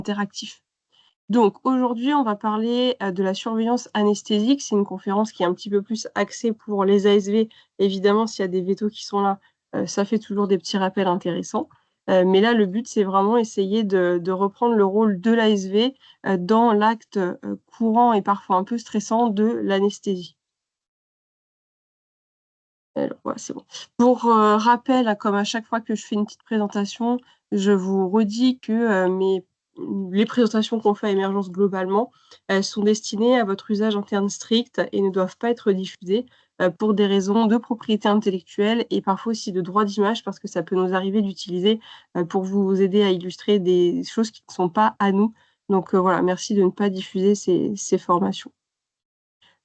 interactif. Donc aujourd'hui, on va parler de la surveillance anesthésique. C'est une conférence qui est un petit peu plus axée pour les ASV. Évidemment, s'il y a des vétos qui sont là, ça fait toujours des petits rappels intéressants. Mais là, le but, c'est vraiment essayer de reprendre le rôle de l'ASV dans l'acte courant et parfois un peu stressant de l'anesthésie. Alors, ouais, c'est bon. Pour rappel, comme à chaque fois que je fais une petite présentation, je vous redis que les présentations qu'on fait à Émergence globalement, elles sont destinées à votre usage interne strict et ne doivent pas être diffusées pour des raisons de propriété intellectuelle et parfois aussi de droit d'image, parce que ça peut nous arriver d'utiliser pour vous aider à illustrer des choses qui ne sont pas à nous. Donc voilà, merci de ne pas diffuser ces formations.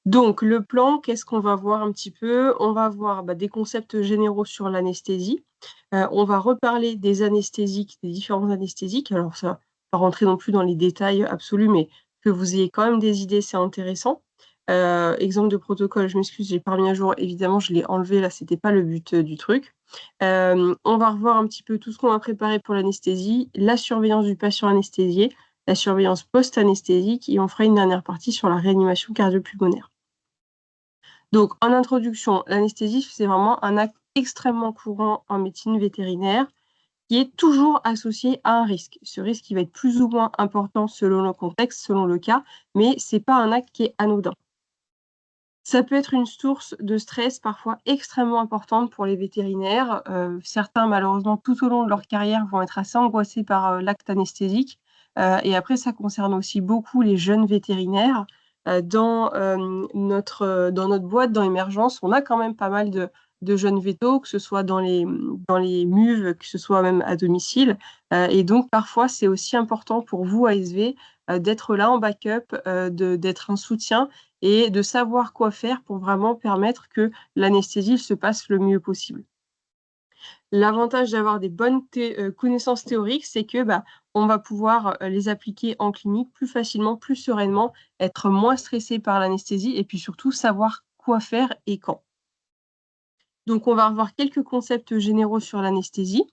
Donc le plan, qu'est-ce qu'on va voir un petit peu? On va voir, des concepts généraux sur l'anesthésie. On va reparler des anesthésiques, des différents anesthésiques. Alors ça va pas rentrer non plus dans les détails absolus, mais que vous ayez quand même des idées, c'est intéressant. Exemple de protocole, je m'excuse, j'ai pas remis à jour. Évidemment, je l'ai enlevé là, c'était pas le but, du truc. On va revoir un petit peu tout ce qu'on va préparer pour l'anesthésie, la surveillance du patient anesthésié, la surveillance post-anesthésique et on fera une dernière partie sur la réanimation cardio-pulmonaire. Donc, en introduction, l'anesthésie, c'est vraiment un acte extrêmement courant en médecine vétérinaire qui est toujours associé à un risque. Ce risque, qui va être plus ou moins important selon le contexte, selon le cas, mais c'est pas un acte qui est anodin. Ça peut être une source de stress parfois extrêmement importante pour les vétérinaires. Certains, malheureusement, tout au long de leur carrière, vont être assez angoissés par l'acte anesthésique. Et après, ça concerne aussi beaucoup les jeunes vétérinaires. Dans notre boîte, dans Émergence, on a quand même pas mal de jeunes vétos, que ce soit dans les MUV, que ce soit même à domicile. Et donc, parfois, c'est aussi important pour vous, ASV, d'être là en backup, d'être un soutien et de savoir quoi faire pour vraiment permettre que l'anesthésie se passe le mieux possible. L'avantage d'avoir des bonnes connaissances théoriques, c'est que, on va pouvoir, les appliquer en clinique plus facilement, plus sereinement, être moins stressé par l'anesthésie et puis surtout savoir quoi faire et quand. Donc on va revoir quelques concepts généraux sur l'anesthésie.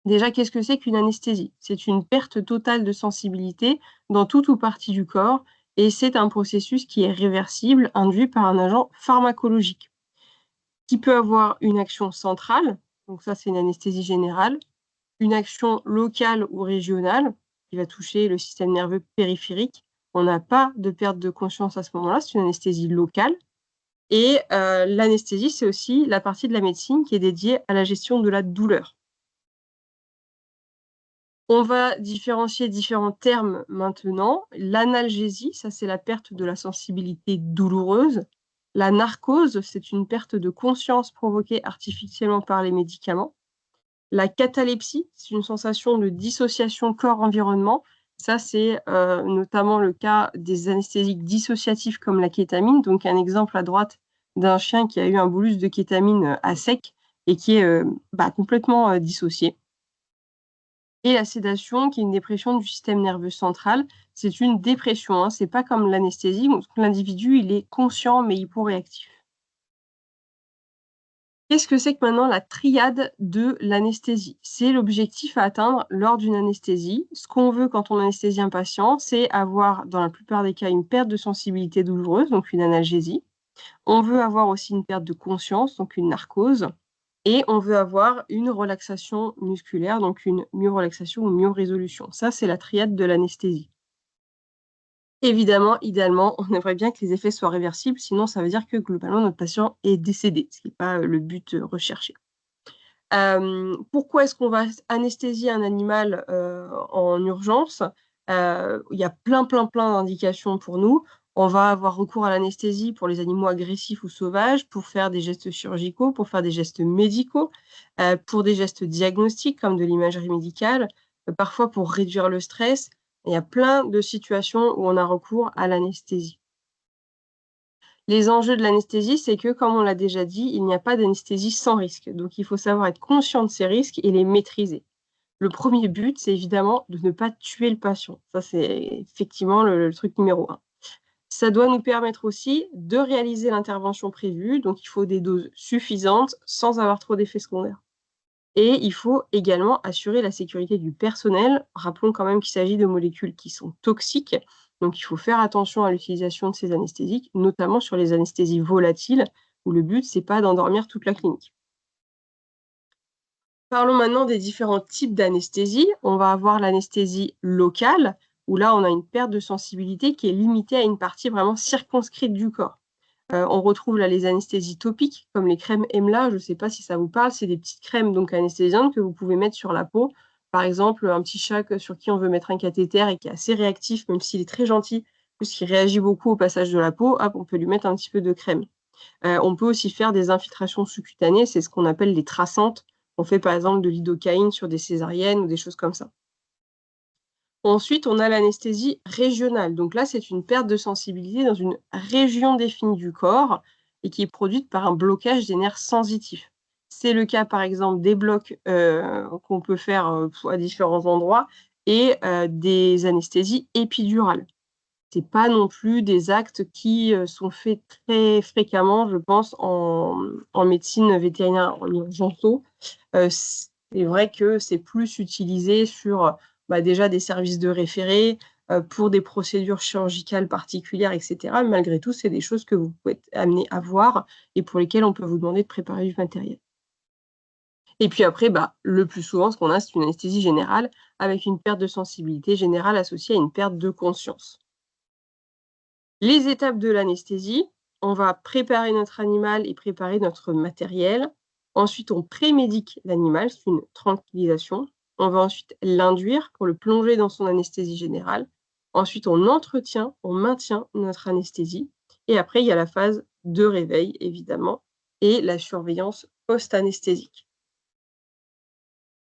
Déjà, qu'est-ce que c'est qu'une anesthésie? C'est une perte totale de sensibilité dans toute ou partie du corps et c'est un processus qui est réversible, induit par un agent pharmacologique, qui peut avoir une action centrale, donc ça c'est une anesthésie générale, une action locale ou régionale, qui va toucher le système nerveux périphérique. On n'a pas de perte de conscience à ce moment-là, c'est une anesthésie locale. Et l'anesthésie, c'est aussi la partie de la médecine qui est dédiée à la gestion de la douleur. On va différencier différents termes maintenant. L'analgésie, ça c'est la perte de la sensibilité douloureuse. La narcose, c'est une perte de conscience provoquée artificiellement par les médicaments. La catalepsie, c'est une sensation de dissociation corps-environnement. Ça, c'est notamment le cas des anesthésiques dissociatifs comme la kétamine. Donc un exemple à droite d'un chien qui a eu un bolus de kétamine à sec et qui est complètement dissocié. Et la sédation, qui est une dépression du système nerveux central, c'est une dépression, hein, c'est pas comme l'anesthésie où l'individu, il est conscient mais hyporéactif. Qu'est-ce que c'est que maintenant la triade de l'anesthésie? C'est l'objectif à atteindre lors d'une anesthésie. Ce qu'on veut quand on anesthésie un patient, c'est avoir, dans la plupart des cas, une perte de sensibilité douloureuse, donc une analgésie. On veut avoir aussi une perte de conscience, donc une narcose. Et on veut avoir une relaxation musculaire, donc une myorelaxation ou myorésolution. Ça, c'est la triade de l'anesthésie. Évidemment, idéalement, on aimerait bien que les effets soient réversibles, sinon ça veut dire que globalement notre patient est décédé, ce qui n'est pas le but recherché. Pourquoi est-ce qu'on va anesthésier un animal en urgence? Il y a plein d'indications pour nous. On va avoir recours à l'anesthésie pour les animaux agressifs ou sauvages, pour faire des gestes chirurgicaux, pour faire des gestes médicaux, pour des gestes diagnostiques comme de l'imagerie médicale, parfois pour réduire le stress. Il y a plein de situations où on a recours à l'anesthésie. Les enjeux de l'anesthésie, c'est que, comme on l'a déjà dit, il n'y a pas d'anesthésie sans risque. Donc, il faut savoir être conscient de ces risques et les maîtriser. Le premier but, c'est évidemment de ne pas tuer le patient. Ça, c'est effectivement le truc numéro 1. Ça doit nous permettre aussi de réaliser l'intervention prévue. Donc, il faut des doses suffisantes sans avoir trop d'effets secondaires. Et il faut également assurer la sécurité du personnel. Rappelons quand même qu'il s'agit de molécules qui sont toxiques, donc il faut faire attention à l'utilisation de ces anesthésiques, notamment sur les anesthésies volatiles, où le but, c'est pas d'endormir toute la clinique. Parlons maintenant des différents types d'anesthésie. On va avoir l'anesthésie locale, où là, on a une perte de sensibilité qui est limitée à une partie vraiment circonscrite du corps. On retrouve là les anesthésies topiques, comme les crèmes EMLA, je ne sais pas si ça vous parle, c'est des petites crèmes donc anesthésiantes que vous pouvez mettre sur la peau. Par exemple, un petit chat sur qui on veut mettre un cathéter et qui est assez réactif, même s'il est très gentil, puisqu'il réagit beaucoup au passage de la peau, hop, on peut lui mettre un petit peu de crème. On peut aussi faire des infiltrations sous-cutanées, c'est ce qu'on appelle les traçantes. On fait par exemple de l'idocaïne sur des césariennes ou des choses comme ça. Ensuite, on a l'anesthésie régionale. Donc là, c'est une perte de sensibilité dans une région définie du corps et qui est produite par un blocage des nerfs sensitifs. C'est le cas, par exemple, des blocs qu'on peut faire à différents endroits et des anesthésies épidurales. C'est pas non plus des actes qui sont faits très fréquemment, je pense, en médecine vétérinaire en urgento. C'est vrai que c'est plus utilisé sur, bah, déjà des services de référé, pour des procédures chirurgicales particulières et cetera. Malgré tout, c'est des choses que vous pouvez être amenés à voir et pour lesquelles on peut vous demander de préparer du matériel. Et puis après, bah, le plus souvent, ce qu'on a, c'est une anesthésie générale avec une perte de sensibilité générale associée à une perte de conscience. Les étapes de l'anesthésie, on va préparer notre animal et préparer notre matériel. Ensuite, on prémédique l'animal, c'est une tranquillisation. On va ensuite l'induire pour le plonger dans son anesthésie générale. Ensuite, on maintient notre anesthésie. Et après, il y a la phase de réveil, évidemment, et la surveillance post-anesthésique.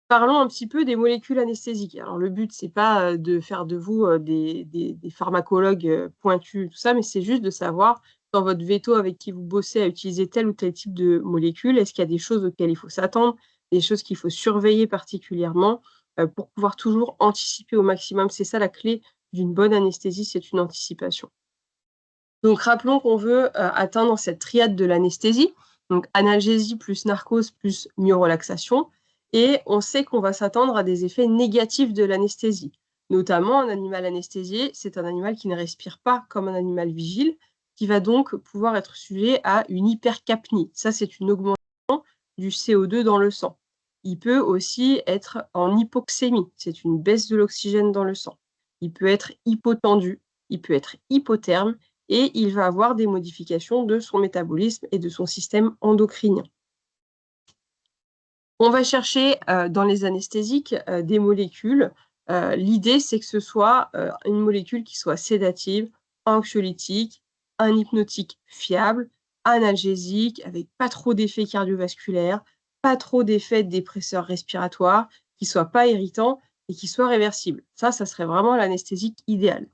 Parlons un petit peu des molécules anesthésiques. Alors le but, c'est pas, de faire de vous, des pharmacologues, pointus, tout ça, mais c'est juste de savoir dans votre véto avec qui vous bossez à utiliser tel ou tel type de molécule, est-ce qu'il y a des choses auxquelles il faut s'attendre, des choses qu'il faut surveiller particulièrement, pour pouvoir toujours anticiper au maximum. C'est ça la clé d'une bonne anesthésie, c'est une anticipation. Donc rappelons qu'on veut, atteindre cette triade de l'anesthésie, donc analgésie plus narcose plus myorelaxation et on sait qu'on va s'attendre à des effets négatifs de l'anesthésie. Notamment un animal anesthésié, c'est un animal qui ne respire pas comme un animal vigile, qui va donc pouvoir être sujet à une hypercapnie. Ça, c'est une augmentation du CO2 dans le sang. Il peut aussi être en hypoxémie, c'est une baisse de l'oxygène dans le sang. Il peut être hypotendu, il peut être hypotherme et il va avoir des modifications de son métabolisme et de son système endocrinien. On va chercher dans les anesthésiques des molécules. L'idée, c'est que ce soit une molécule qui soit sédative, anxiolytique, un hypnotique fiable, analgésique, avec pas trop d'effets cardiovasculaires, pas trop d'effets dépresseurs respiratoires, qui soit pas irritant et qui soit réversible. Ça serait vraiment l'anesthésique idéale.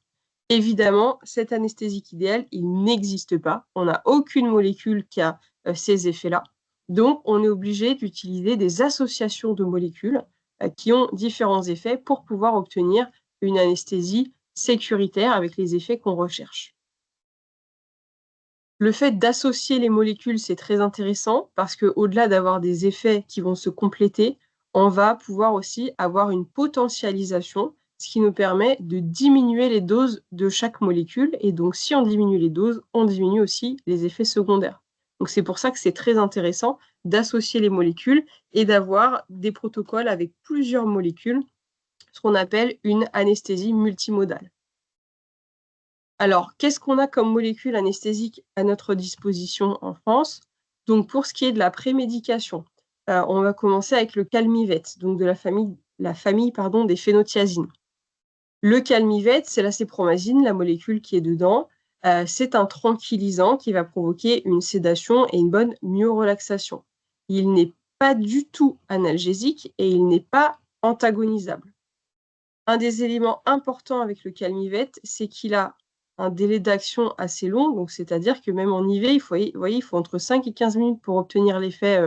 Évidemment, cette anesthésique idéale, il n'existe pas. On n'a aucune molécule qui a ces effets-là. Donc, on est obligé d'utiliser des associations de molécules qui ont différents effets pour pouvoir obtenir une anesthésie sécuritaire avec les effets qu'on recherche. Le fait d'associer les molécules, c'est très intéressant parce qu'au-delà d'avoir des effets qui vont se compléter, on va pouvoir aussi avoir une potentialisation, ce qui nous permet de diminuer les doses de chaque molécule et donc si on diminue les doses, on diminue aussi les effets secondaires. Donc c'est pour ça que c'est très intéressant d'associer les molécules et d'avoir des protocoles avec plusieurs molécules, ce qu'on appelle une anesthésie multimodale. Alors, qu'est-ce qu'on a comme molécule anesthésique à notre disposition en France? Donc pour ce qui est de la prémédication, on va commencer avec le calmivette, donc de la famille, pardon, des phénothiazines. Le calmivette, c'est l'acépromazine, la molécule qui est dedans. C'est un tranquillisant qui va provoquer une sédation et une bonne myorelaxation. Il n'est pas du tout analgésique et il n'est pas antagonisable. Un des éléments importants avec le calmivette, c'est qu'il a un délai d'action assez long, donc c'est-à-dire que même en IV, il faut entre 5 et 15 minutes pour obtenir l'effet,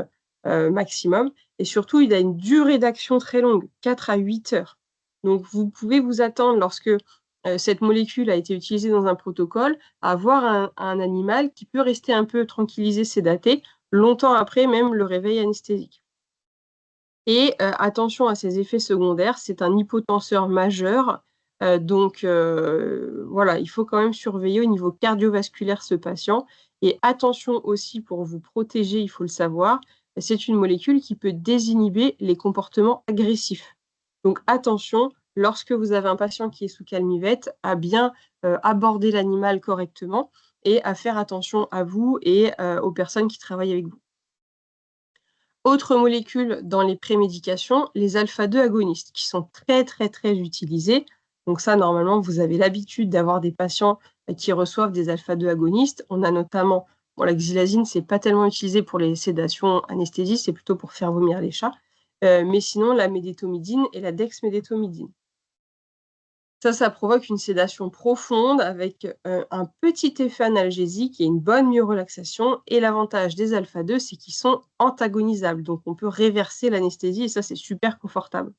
maximum et surtout, il a une durée d'action très longue, 4 à 8 heures. Donc vous pouvez vous attendre lorsque, cette molécule a été utilisée dans un protocole, à avoir un animal qui peut rester un peu tranquillisé, sédaté, longtemps après même le réveil anesthésique. Et attention à ces effets secondaires, c'est un hypotenseur majeur, donc voilà, il faut quand même surveiller au niveau cardiovasculaire ce patient et attention aussi pour vous protéger, il faut le savoir, c'est une molécule qui peut désinhiber les comportements agressifs. Donc attention, lorsque vous avez un patient qui est sous calmivette, à bien, aborder l'animal correctement et à faire attention à vous et aux personnes qui travaillent avec vous. Autre molécule dans les prémédications, les alpha-2 agonistes qui sont très, très, très utilisés. Donc ça, normalement, vous avez l'habitude d'avoir des patients, qui reçoivent des alpha-2 agonistes. On a notamment bon, la xylazine, c'est pas tellement utilisé pour les sédations anesthésie, c'est plutôt pour faire vomir les chats. Mais sinon, la médétomidine et la dexmédétomidine. Ça provoque une sédation profonde avec, un petit effet analgésique et une bonne myorelaxation et l'avantage des alpha-2, c'est qu'ils sont antagonisables, donc on peut réverser l'anesthésie et ça, c'est super confortable.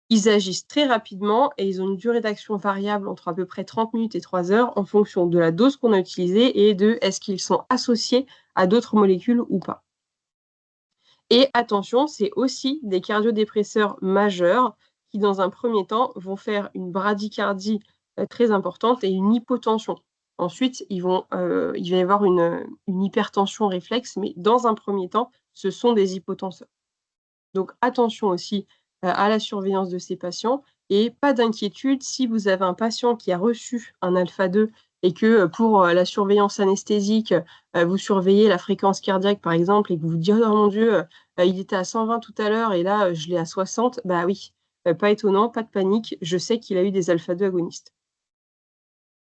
Ils agissent très rapidement et ils ont une durée d'action variable entre à peu près 30 minutes et 3 heures en fonction de la dose qu'on a utilisée et de est-ce qu'ils sont associés à d'autres molécules ou pas. Et attention, c'est aussi des cardiodépresseurs majeurs qui, dans un premier temps, vont faire une bradycardie, très importante et une hypotension. Ensuite, il va y avoir une hypertension réflexe, mais dans un premier temps, ce sont des hypotenseurs. Donc attention aussi, à la surveillance de ces patients et pas d'inquiétude si vous avez un patient qui a reçu un alpha-2 et que, pour, la surveillance anesthésique, vous surveillez la fréquence cardiaque par exemple et que vous vous dites: «Oh mon Dieu, il était à 120 tout à l'heure et là, je l'ai à 60». Bah oui, pas étonnant, pas de panique, je sais qu'il a eu des alpha-2 agonistes.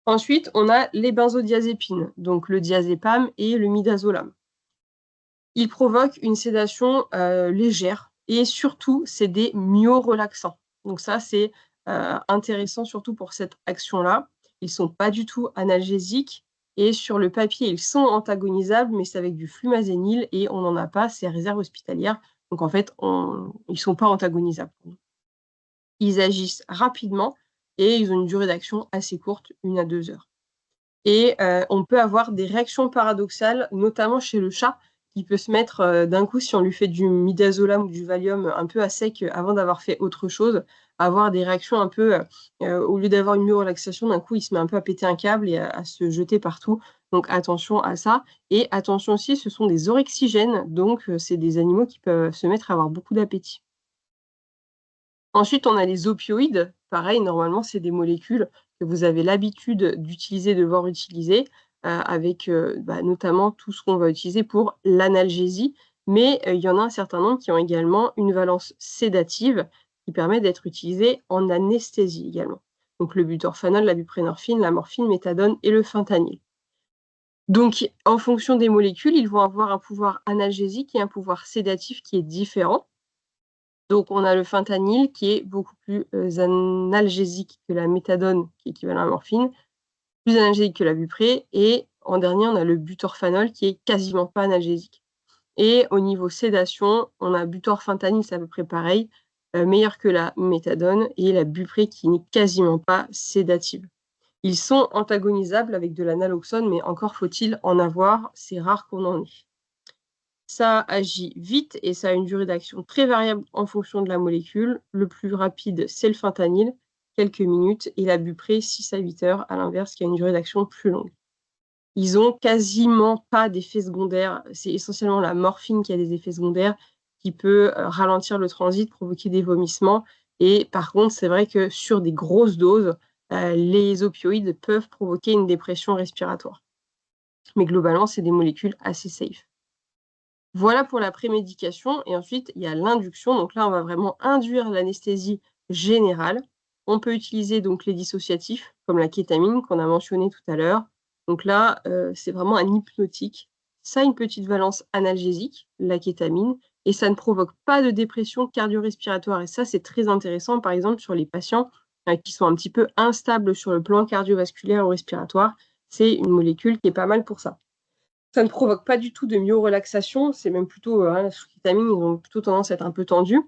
Ensuite, on a les benzodiazépines, donc le diazépam et le midazolam. Ils provoquent une sédation, légère et surtout, c'est des myorelaxants. Donc ça, c'est, intéressant surtout pour cette action-là. Ils sont pas du tout analgésiques et sur le papier, ils sont antagonisables, mais c'est avec du flumazénil et on n'en a pas, c'est réserve hospitalière. Donc en fait, ils sont pas antagonisables. Ils agissent rapidement et ils ont une durée d'action assez courte, 1 à 2 heures. Et on peut avoir des réactions paradoxales, notamment chez le chat, qui peut se mettre, d'un coup, si on lui fait du midazolam ou du Valium un peu à sec, avant d'avoir fait autre chose, avoir des réactions un peu, au lieu d'avoir une myorelaxation, d'un coup, il se met un peu à péter un câble et à se jeter partout. Donc attention à ça et attention aussi, ce sont des orexigènes, donc c'est des animaux qui peuvent se mettre à avoir beaucoup d'appétit. Ensuite, on a les opioïdes. Pareil, normalement, c'est des molécules que vous avez l'habitude d'utiliser, de voir utiliser, avec, bah, notamment tout ce qu'on va utiliser pour l'analgésie. Mais, il y en a un certain nombre qui ont également une valence sédative qui permet d'être utilisés en anesthésie également. Donc le butorphanol, la buprenorphine, la morphine, méthadone et le fentanyl. Donc en fonction des molécules, ils vont avoir un pouvoir analgésique et un pouvoir sédatif qui est différent. Donc on a le fentanyl qui est beaucoup plus, analgésique que la méthadone qui est équivalent à la morphine, plus analgésique que la bupré et en dernier, on a le butorphanol qui est quasiment pas analgésique et au niveau sédation, on a butorphantanil, c'est à peu près pareil, meilleur que la méthadone et la bupré qui n'est quasiment pas sédative. Ils sont antagonisables avec de la naloxone, mais encore faut-il en avoir, c'est rare qu'on en ait. Ça agit vite et ça a une durée d'action très variable en fonction de la molécule. Le plus rapide, c'est le fentanyl, quelques minutes, et la bupré, 6 à 8 heures, à l'inverse, qui a une durée d'action plus longue. Ils ont quasiment pas d'effets secondaires. C'est essentiellement la morphine qui a des effets secondaires, qui peut ralentir le transit, provoquer des vomissements. Et par contre, c'est vrai que sur des grosses doses, les opioïdes peuvent provoquer une dépression respiratoire. Mais globalement, c'est des molécules assez safe. Voilà pour la prémédication et ensuite il y a l'induction. Donc là, on va vraiment induire l'anesthésie générale. On peut utiliser donc les dissociatifs comme la kétamine qu'on a mentionné tout à l'heure. Donc là, c'est vraiment un hypnotique. Ça a une petite valence analgésique, la kétamine, et ça ne provoque pas de dépression cardio-respiratoire et ça, c'est très intéressant, par exemple, sur les patients, qui sont un petit peu instables sur le plan cardiovasculaire ou respiratoire. C'est une molécule qui est pas mal pour ça. Ça ne provoque pas du tout de myorelaxation, c'est même plutôt, hein, sous kétamine, ils ont plutôt tendance à être un peu tendus,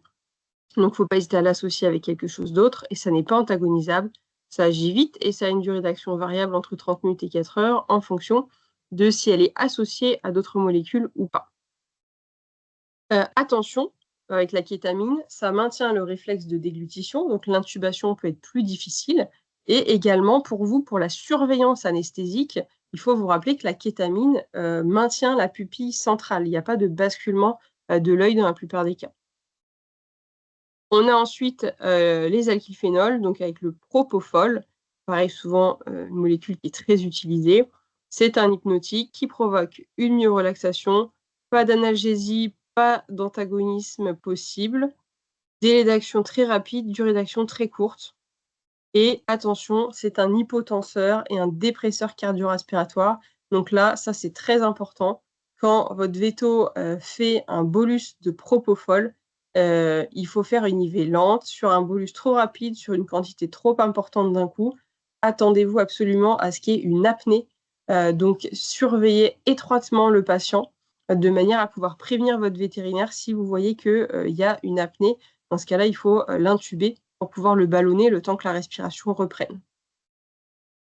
donc faut pas hésiter à l'associer avec quelque chose d'autre et ça n'est pas antagonisable. Ça agit vite et ça a une durée d'action variable entre 30 minutes et 4 heures en fonction de si elle est associée à d'autres molécules ou pas. Attention, avec la kétamine, ça maintient le réflexe de déglutition, donc l'intubation peut être plus difficile et également pour vous, pour la surveillance anesthésique, il faut vous rappeler que la kétamine, maintient la pupille centrale. Il y a pas de basculement, de l'œil dans la plupart des cas. On a ensuite, les alkylphénols, donc avec le propofol, pareil souvent, une molécule qui est très utilisée. C'est un hypnotique qui provoque une myorelaxation, pas d'analgésie, pas d'antagonisme possible, délai d'action très rapide, durée d'action très courte et attention, c'est un hypotenseur et un dépresseur cardio-respiratoire. Donc là, ça c'est très important. Quand votre véto, fait un bolus de propofol, il faut faire une IV lente. Sur un bolus trop rapide, sur une quantité trop importante d'un coup, attendez-vous absolument à ce qu'il y ait une apnée. Donc surveillez étroitement le patient, de manière à pouvoir prévenir votre vétérinaire si vous voyez que, il y a une apnée. Dans ce cas-là, il faut, l'intuber pour pouvoir le ballonner le temps que la respiration reprenne.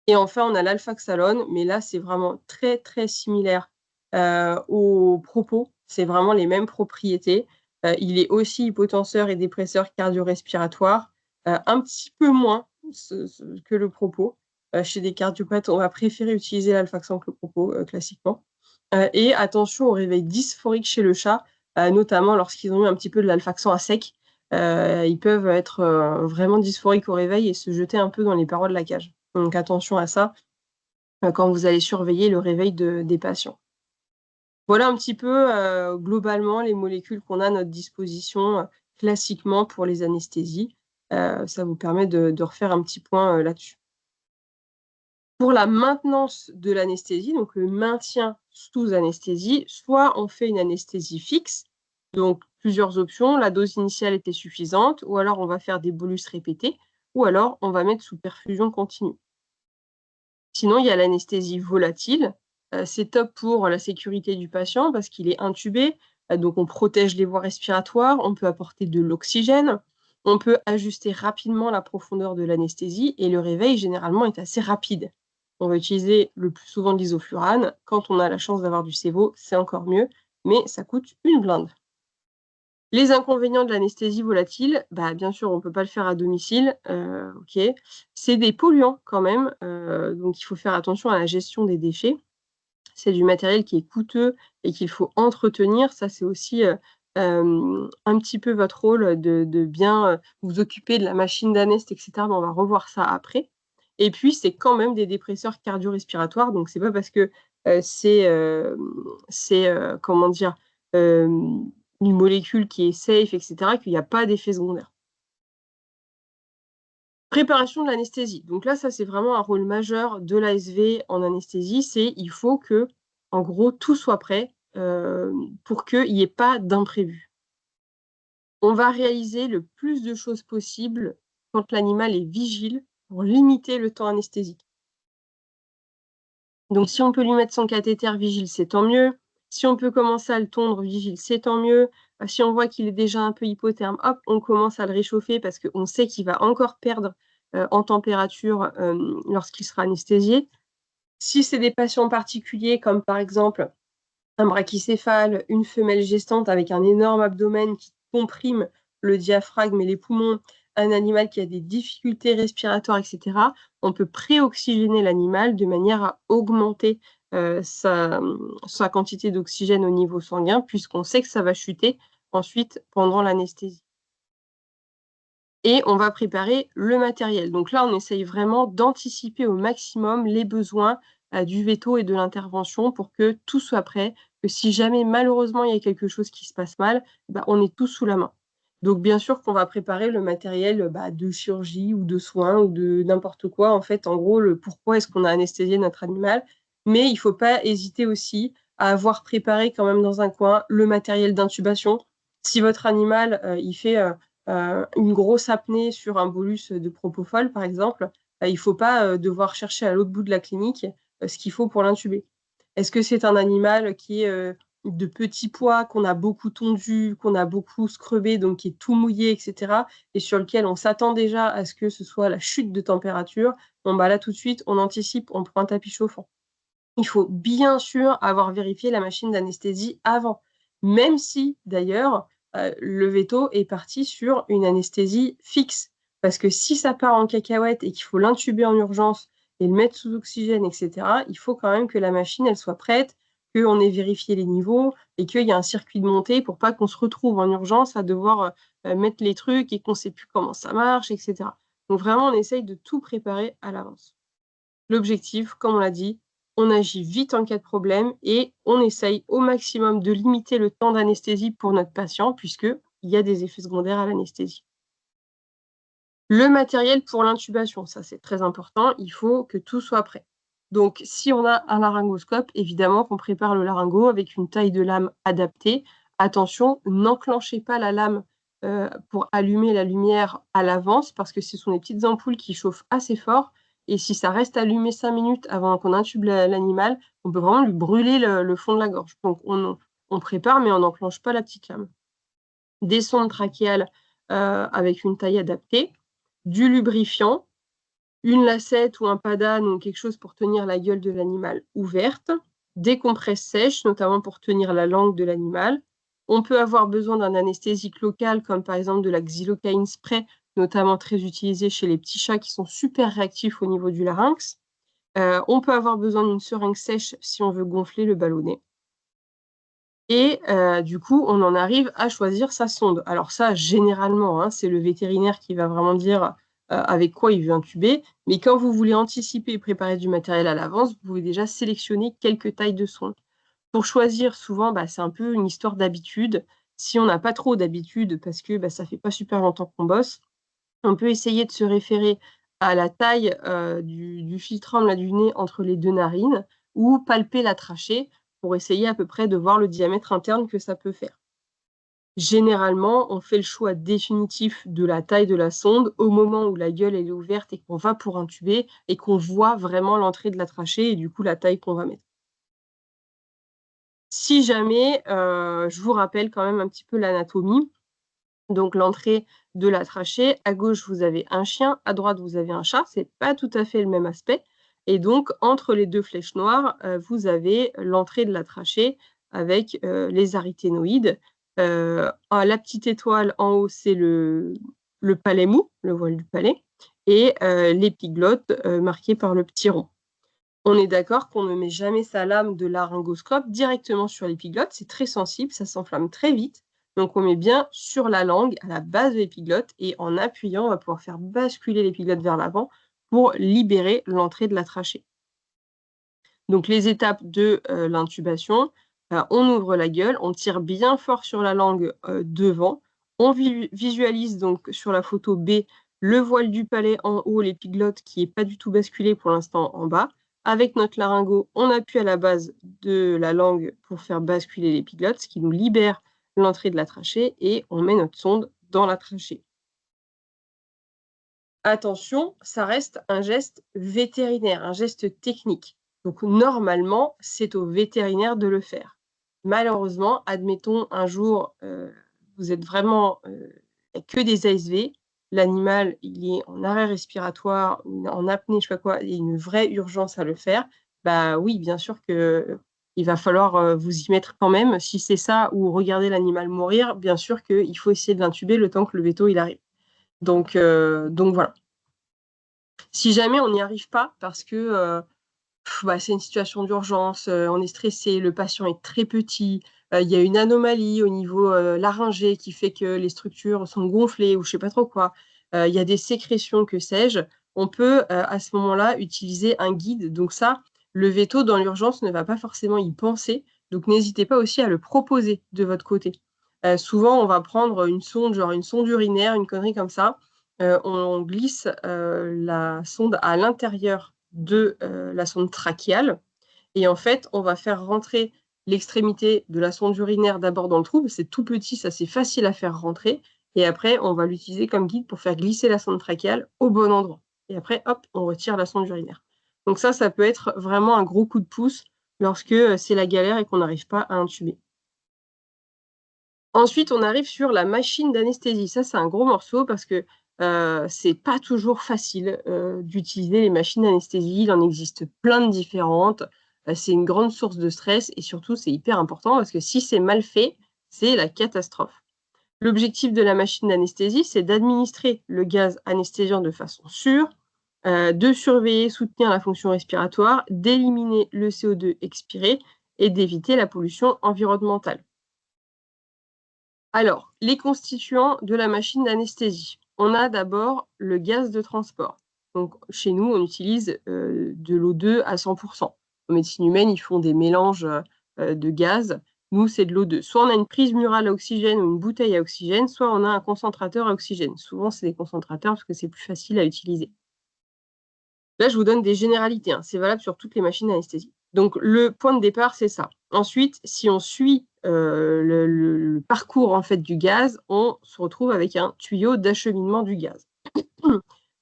Et enfin, on a l'alfaxalone, mais là, c'est vraiment très, très similaire, au propos. C'est vraiment les mêmes propriétés. Il est aussi hypotenseur et dépresseur cardio-respiratoire, un petit peu moins que le propos. Chez des cardiopathes, on va préférer utiliser l'alfaxan que le propos, classiquement. Et attention au réveil dysphorique chez le chat, notamment lorsqu'ils ont eu un petit peu de l'alfaxan à sec. Ils peuvent être, vraiment dysphoriques au réveil et se jeter un peu dans les parois de la cage. Donc attention à ça, quand vous allez surveiller le réveil des patients. Voilà un petit peu, globalement les molécules qu'on a à notre disposition, classiquement pour les anesthésies. Ça vous permet de refaire un petit point, là-dessus. Pour la maintenance de l'anesthésie, donc le maintien sous anesthésie, soit on fait une anesthésie fixe, donc plusieurs options, la dose initiale était suffisante, ou alors on va faire des bolus répétés, ou alors on va mettre sous perfusion continue. Sinon, il y a l'anesthésie volatile, c'est top pour la sécurité du patient parce qu'il est intubé, donc on protège les voies respiratoires, on peut apporter de l'oxygène, on peut ajuster rapidement la profondeur de l'anesthésie et le réveil généralement est assez rapide. On va utiliser le plus souvent de l'isoflurane. Quand on a la chance d'avoir du Sevo, c'est encore mieux, mais ça coûte une blinde. Les inconvénients de l'anesthésie volatile, bah, bien sûr, on peut pas le faire à domicile, OK. C'est des polluants quand même, donc il faut faire attention à la gestion des déchets. C'est du matériel qui est coûteux et qu'il faut entretenir. Ça, c'est aussi, un petit peu votre rôle de bien, vous occuper de la machine d'anest et cetera, mais on va revoir ça après. Et puis, c'est quand même des dépresseurs cardio-respiratoires, donc c'est pas parce que, comment dire? Une molécule qui est safe et cetera, qu'il y a pas d'effets secondaires. Préparation de l'anesthésie. Donc là, ça, c'est vraiment un rôle majeur de l'ASV en anesthésie, c'est il faut que, en gros, tout soit prêt, pour qu'il y ait pas d'imprévu. On va réaliser le plus de choses possible quand l'animal est vigile pour limiter le temps anesthésique. Donc si on peut lui mettre son cathéter vigile, c'est tant mieux. Si on peut commencer à le tondre vigile, c'est tant mieux. Si on voit qu'il est déjà un peu hypotherme, hop, on commence à le réchauffer parce qu'on sait qu'il va encore perdre, en température, lorsqu'il sera anesthésié. Si c'est des patients particuliers comme par exemple un brachycéphale, une femelle gestante avec un énorme abdomen qui comprime le diaphragme et les poumons, un animal qui a des difficultés respiratoires et cetera, on peut préoxygéner l'animal de manière à augmenter, sa quantité d'oxygène au niveau sanguin puisqu'on sait que ça va chuter ensuite pendant l'anesthésie. Et on va préparer le matériel. Donc là, on essaye vraiment d'anticiper au maximum les besoins, du véto et de l'intervention pour que tout soit prêt, que si jamais malheureusement il y a quelque chose qui se passe mal, bah, on est tout sous la main. Donc bien sûr qu'on va préparer le matériel, bah, de chirurgie ou de soins ou de n'importe quoi, en fait, en gros, le pourquoi est-ce qu'on a anesthésié notre animal. Mais il faut pas hésiter aussi à avoir préparé quand même dans un coin le matériel d'intubation. Si votre animal, il fait, une grosse apnée sur un bolus de propofol, par exemple, il faut pas, devoir chercher à l'autre bout de la clinique, ce qu'il faut pour l'intuber. Est-ce que c'est un animal qui est, de petit poids, qu'on a beaucoup tondu, qu'on a beaucoup scrubé, donc qui est tout mouillé et cetera et sur lequel on s'attend déjà à ce que ce soit la chute de température? Bon, bah, là, tout de suite, on anticipe, on prend un tapis chauffant. Il faut bien sûr avoir vérifié la machine d'anesthésie avant. Même si d'ailleurs, le veto est parti sur une anesthésie fixe. Parce que si ça part en cacahuète et qu'il faut l'intuber en urgence et le mettre sous oxygène et cetera, il faut quand même que la machine, elle soit prête, qu'on ait vérifié les niveaux et qu'il y a un circuit de montée pour pas qu'on se retrouve en urgence à devoir, mettre les trucs et qu'on sait plus comment ça marche et cetera. Donc vraiment, on essaye de tout préparer à l'avance. L'objectif, comme on l'a dit, on agit vite en cas de problème et on essaye au maximum de limiter le temps d'anesthésie pour notre patient puisqu'il y a des effets secondaires à l'anesthésie. Le matériel pour l'intubation, ça c'est très important, il faut que tout soit prêt. Donc si on a un laryngoscope, évidemment qu'on prépare le laryngo avec une taille de lame adaptée. Attention, n'enclenchez pas la lame, pour allumer la lumière à l'avance parce que ce sont des petites ampoules qui chauffent assez fort et si ça reste allumé 5 minutes avant qu'on intube l'animal, on peut vraiment lui brûler le fond de la gorge. Donc on prépare mais on n'enclenche pas la petite lame. Des sondes trachéales, avec une taille adaptée, du lubrifiant, une lacette ou un padane ou quelque chose pour tenir la gueule de l'animal ouverte, des compresses sèches, notamment pour tenir la langue de l'animal. On peut avoir besoin d'un anesthésique local, comme par exemple de la xylocaïne spray, notamment très utilisée chez les petits chats qui sont super réactifs au niveau du larynx. On peut avoir besoin d'une seringue sèche si on veut gonfler le ballonnet. Et du coup, on en arrive à choisir sa sonde. Alors ça, généralement, hein, c'est le vétérinaire qui va vraiment dire, avec quoi il veut intuber. Mais quand vous voulez anticiper et préparer du matériel à l'avance, vous pouvez déjà sélectionner quelques tailles de sonde. Pour choisir, souvent, bah, c'est un peu une histoire d'habitude. Si on n'a pas trop d'habitude parce que, bah, ça fait pas super longtemps qu'on bosse, on peut essayer de se référer à la taille, du filtrum là, du nez entre les 2 narines ou palper la trachée pour essayer à peu près de voir le diamètre interne que ça peut faire. Généralement, on fait le choix définitif de la taille de la sonde au moment où la gueule elle est ouverte et qu'on va pour intuber et qu'on voit vraiment l'entrée de la trachée et du coup la taille qu'on va mettre. Si jamais, je vous rappelle quand même un petit peu l'anatomie. Donc l'entrée de la trachée, à gauche vous avez un chien, à droite vous avez un chat, c'est pas tout à fait le même aspect et donc entre les 2 flèches noires, vous avez l'entrée de la trachée avec, les arythénoïdes. La petite étoile en haut, c'est le palais mou, le voile du palais et l'épiglotte, marquée par le petit rond. On est d'accord qu'on ne met jamais sa lame de laryngoscope directement sur l'épiglotte, c'est très sensible, ça s'enflamme très vite. Donc on met bien sur la langue, à la base de l'épiglotte et en appuyant, on va pouvoir faire basculer l'épiglotte vers l'avant pour libérer l'entrée de la trachée. Donc les étapes de, l'intubation, on ouvre la gueule, on tire bien fort sur la langue, devant. On visualise donc sur la photo B, le voile du palais en haut, l'épiglotte qui est pas du tout basculée pour l'instant en bas. Avec notre laryngo, on appuie à la base de la langue pour faire basculer l'épiglotte, ce qui nous libère l'entrée de la trachée et on met notre sonde dans la trachée. Attention, ça reste un geste vétérinaire, un geste technique. Donc normalement, c'est au vétérinaire de le faire. Malheureusement, admettons un jour, vous êtes vraiment, il y a que des ASV, l'animal, il est en arrêt respiratoire ou en apnée, je sais pas quoi, il y a une vraie urgence à le faire. Bah oui, bien sûr qu'il va falloir, vous y mettre quand même. Si c'est ça ou regarder l'animal mourir, bien sûr qu'il faut essayer de l'intuber le temps que le véto, il arrive. Donc voilà. Si jamais on n'y arrive pas parce que, bah, c'est une situation d'urgence, on est stressé, le patient est très petit, il y a une anomalie au niveau, laryngé qui fait que les structures sont gonflées ou je sais pas trop quoi, il y a des sécrétions, que sais-je, on peut, à ce moment-là, utiliser un guide. Donc ça, le véto dans l'urgence ne va pas forcément y penser, donc n'hésitez pas aussi à le proposer de votre côté. Souvent, on va prendre une sonde, genre une sonde urinaire, une connerie comme ça, on glisse, la sonde à l'intérieur de, la sonde trachéale et en fait, on va faire rentrer l'extrémité de la sonde urinaire d'abord dans le trou, c'est tout petit, ça c'est facile à faire rentrer et après on va l'utiliser comme guide pour faire glisser la sonde trachéale au bon endroit et après hop, on retire la sonde urinaire. Donc ça peut être vraiment un gros coup de pouce lorsque, c'est la galère et qu'on n'arrive pas à intuber. Ensuite, on arrive sur la machine d'anesthésie. Ça, c'est un gros morceau parce que, c'est pas toujours facile, d'utiliser les machines d'anesthésie. Il en existe plein de différentes. C'est une grande source de stress et surtout, c'est hyper important parce que si c'est mal fait, c'est la catastrophe. L'objectif de la machine d'anesthésie, c'est d'administrer le gaz anesthésiant de façon sûre, de surveiller, soutenir la fonction respiratoire, d'éliminer le CO2 expiré et d'éviter la pollution environnementale. Alors, les constituants de la machine d'anesthésie. On a d'abord le gaz de transport. Donc, chez nous, on utilise de l'O2 à 100%. En médecine humaine, ils font des mélanges de gaz. Nous, c'est de l'O2. Soit on a une prise murale à oxygène ou une bouteille à oxygène, soit on a un concentrateur à oxygène. Souvent, c'est des concentrateurs parce que c'est plus facile à utiliser. Là, je vous donne des généralités, hein. C'est valable sur toutes les machines d'anesthésie. Donc, le point de départ, c'est ça. Ensuite, si on suit le parcours en fait, du gaz, on se retrouve avec un tuyau d'acheminement du gaz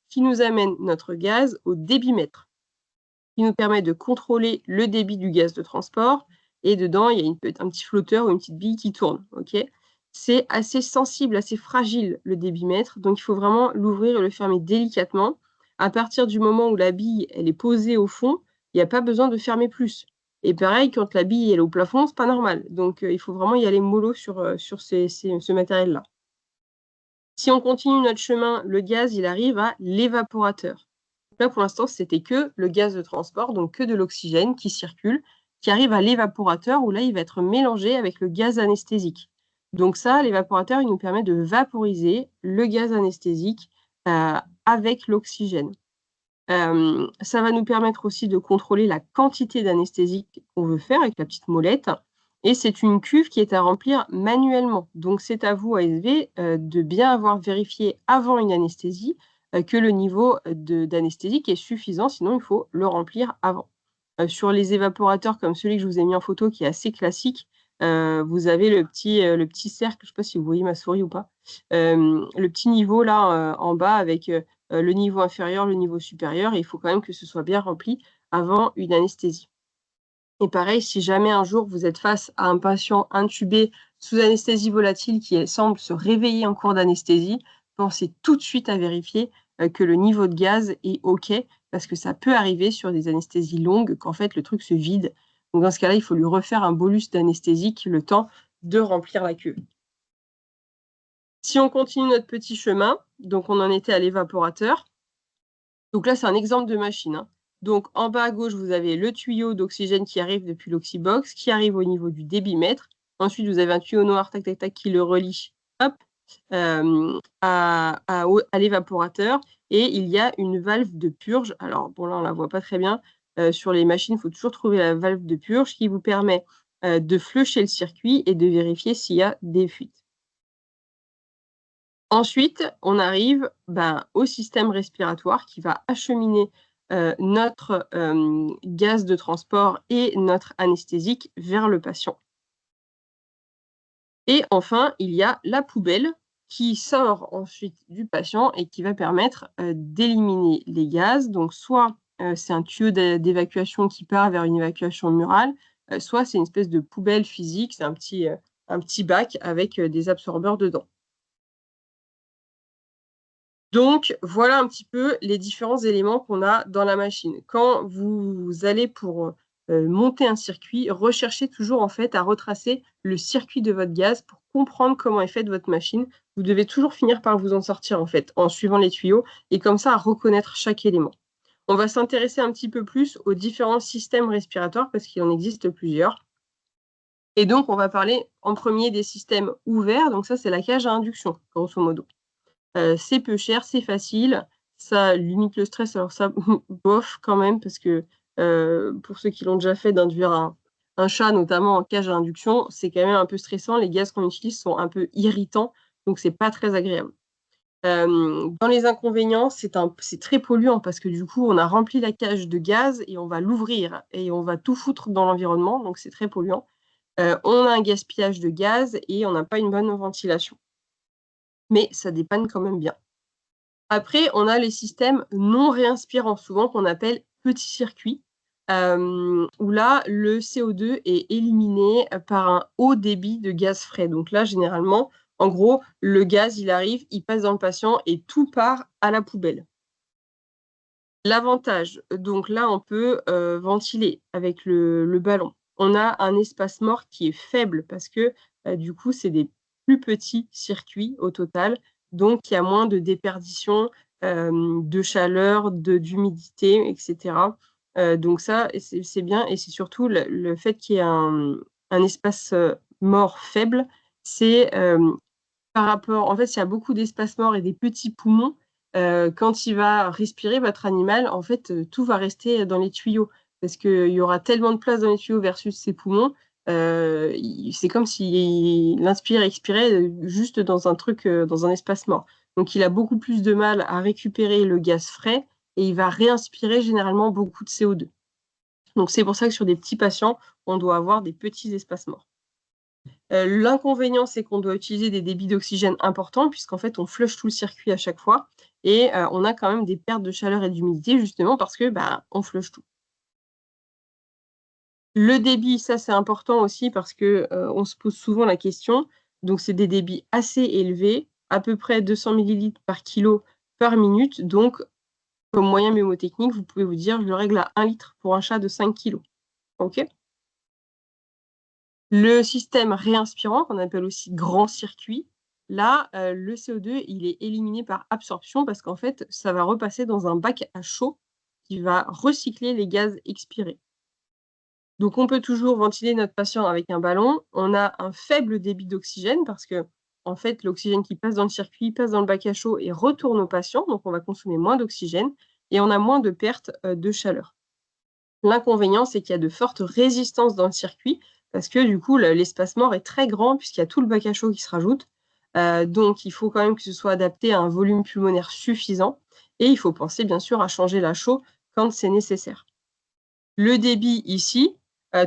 qui nous amène notre gaz au débitmètre, qui nous permet de contrôler le débit du gaz de transport. Et dedans, il y a un petit flotteur ou une petite bille qui tourne. Okay, c'est assez sensible, assez fragile, le débitmètre. Donc, il faut vraiment l'ouvrir et le fermer délicatement. À partir du moment où la bille elle est posée au fond, il n'y a pas besoin de fermer plus. Et pareil, quand la bille elle est au plafond, c'est pas normal. Donc, il faut vraiment y aller mollo sur ce matériel-là. Si on continue notre chemin, le gaz, il arrive à l'évaporateur. Là, pour l'instant, c'était que le gaz de transport, donc que de l'oxygène qui circule, qui arrive à l'évaporateur où là, il va être mélangé avec le gaz anesthésique. Donc ça, l'évaporateur, il nous permet de vaporiser le gaz anesthésique avec l'oxygène. Ça va nous permettre aussi de contrôler la quantité d'anesthésie qu'on veut faire avec la petite molette. Et c'est une cuve qui est à remplir manuellement. Donc c'est à vous, ASV, de bien avoir vérifié avant une anesthésie que le niveau d'anesthésie est suffisant, sinon il faut le remplir avant. Sur les évaporateurs comme celui que je vous ai mis en photo qui est assez classique, vous avez le petit cercle, je ne sais pas si vous voyez ma souris ou pas, le petit niveau là en bas avec le niveau inférieur, le niveau supérieur, et il faut quand même que ce soit bien rempli avant une anesthésie. Et pareil, si jamais un jour vous êtes face à un patient intubé sous anesthésie volatile qui semble se réveiller en cours d'anesthésie, pensez tout de suite à vérifier que le niveau de gaz est OK, parce que ça peut arriver sur des anesthésies longues qu'en fait le truc se vide. Donc dans ce cas-là, il faut lui refaire un bolus d'anesthésique le temps de remplir la cuve. Si on continue notre petit chemin, donc on en était à l'évaporateur. Donc là, c'est un exemple de machine, hein. Donc en bas à gauche, vous avez le tuyau d'oxygène qui arrive depuis l'oxybox, qui arrive au niveau du débitmètre. Ensuite, vous avez un tuyau noir, tac, tac, tac, qui le relie, hop, à l'évaporateur. Et il y a une valve de purge. Alors bon, là, on la voit pas très bien. Sur les machines, il faut toujours trouver la valve de purge qui vous permet de flusher le circuit et de vérifier s'il y a des fuites. Ensuite, on arrive au système respiratoire qui va acheminer notre gaz de transport et notre anesthésique vers le patient. Et enfin, il y a la poubelle qui sort ensuite du patient et qui va permettre d'éliminer les gaz. Donc, soit c'est un tuyau d'évacuation qui part vers une évacuation murale, soit c'est une espèce de poubelle physique, c'est un petit bac avec des absorbeurs dedans. Donc, voilà un petit peu les différents éléments qu'on a dans la machine. Quand vous allez pour monter un circuit, recherchez toujours en fait à retracer le circuit de votre gaz pour comprendre comment est faite votre machine. Vous devez toujours finir par vous en sortir en fait, en suivant les tuyaux et comme ça à reconnaître chaque élément. On va s'intéresser un petit peu plus aux différents systèmes respiratoires parce qu'il en existe plusieurs. Et donc, on va parler en premier des systèmes ouverts. Donc ça, c'est la cage à induction, grosso modo. C'est peu cher, c'est facile, ça limite le stress. Alors ça, bof quand même parce que, pour ceux qui l'ont déjà fait, d'induire un chat, notamment en cage à induction, c'est quand même un peu stressant. Les gaz qu'on utilise sont un peu irritants, donc c'est pas très agréable. Dans les inconvénients, c'est très polluant parce que du coup, on a rempli la cage de gaz et on va l'ouvrir et on va tout foutre dans l'environnement, donc c'est très polluant. On a un gaspillage de gaz et on n'a pas une bonne ventilation. Mais ça dépanne quand même bien. Après, on a les systèmes non réinspirants, souvent qu'on appelle petits circuits, où là, le CO2 est éliminé par un haut débit de gaz frais. Donc là, généralement, en gros, le gaz, il arrive, il passe dans le patient et tout part à la poubelle. L'avantage, donc là, on peut ventiler avec le ballon. On a un espace mort qui est faible parce que du coup, c'est des plus petit circuit au total, donc il y a moins de déperdition, de chaleur, d'humidité et cetera. Donc ça, c'est bien et c'est surtout le fait qu'il y ait un espace, mort faible, c'est, par rapport en fait, s'il y a beaucoup d'espace mort et des petits poumons, quand il va respirer votre animal, en fait, tout va rester dans les tuyaux. Parce qu'il y aura tellement de place dans les tuyaux versus ses poumons, il c'est comme s'il inspire, expirait, juste dans un truc, dans un espace mort. Donc il a beaucoup plus de mal à récupérer le gaz frais et il va réinspirer généralement beaucoup de CO2. Donc c'est pour ça que sur des petits patients, on doit avoir des petits espaces morts. L'inconvénient, c'est qu'on doit utiliser des débits d'oxygène importants puisqu'en fait, on flush tout le circuit à chaque fois et on a quand même des pertes de chaleur et d'humidité justement parce que, bah, on flush tout. Le débit, ça, c'est important aussi parce que, on se pose souvent la question. Donc c'est des débits assez élevés, à peu près 200 millilitres par kilo par minute. Donc comme moyen mnémotechnique, vous pouvez vous dire: «Je le règle à 1 litre pour un chat de 5 kilos». OK? Le système réinspirant, qu'on appelle aussi grand circuit, là, le CO2, il est éliminé par absorption parce qu'en fait, ça va repasser dans un bac à chaud qui va recycler les gaz expirés. Donc on peut toujours ventiler notre patient avec un ballon. On a un faible débit d'oxygène parce que en fait, l'oxygène qui passe dans le circuit passe dans le bac à chaud et retourne au patient, donc on va consommer moins d'oxygène et on a moins de pertes, de chaleur. L'inconvénient, c'est qu'il y a de fortes résistances dans le circuit parce que du coup, l'espace mort est très grand puisqu'il y a tout le bac à chaud qui se rajoute. Donc il faut quand même que ce soit adapté à un volume pulmonaire suffisant et il faut penser bien sûr à changer la chaux quand c'est nécessaire. Le débit ici,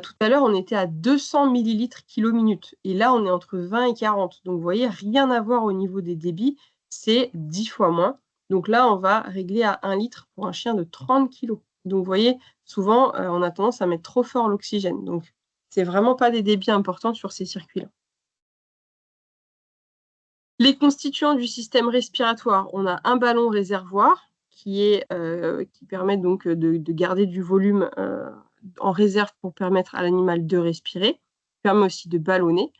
tout à l'heure, on était à 200 millilitres kilo-minute et là, on est entre 20 et 40. Donc vous voyez, rien à voir au niveau des débits, c'est 10 fois moins. Donc là, on va régler à 1 litre pour un chien de 30 kilos. Donc vous voyez, souvent, on a tendance à mettre trop fort l'oxygène. Donc c'est vraiment pas des débits importants sur ces circuits-là. Les constituants du système respiratoire, on a un ballon réservoir qui permet donc, de garder du volume, en réserve pour permettre à l'animal de respirer, permet aussi de ballonner.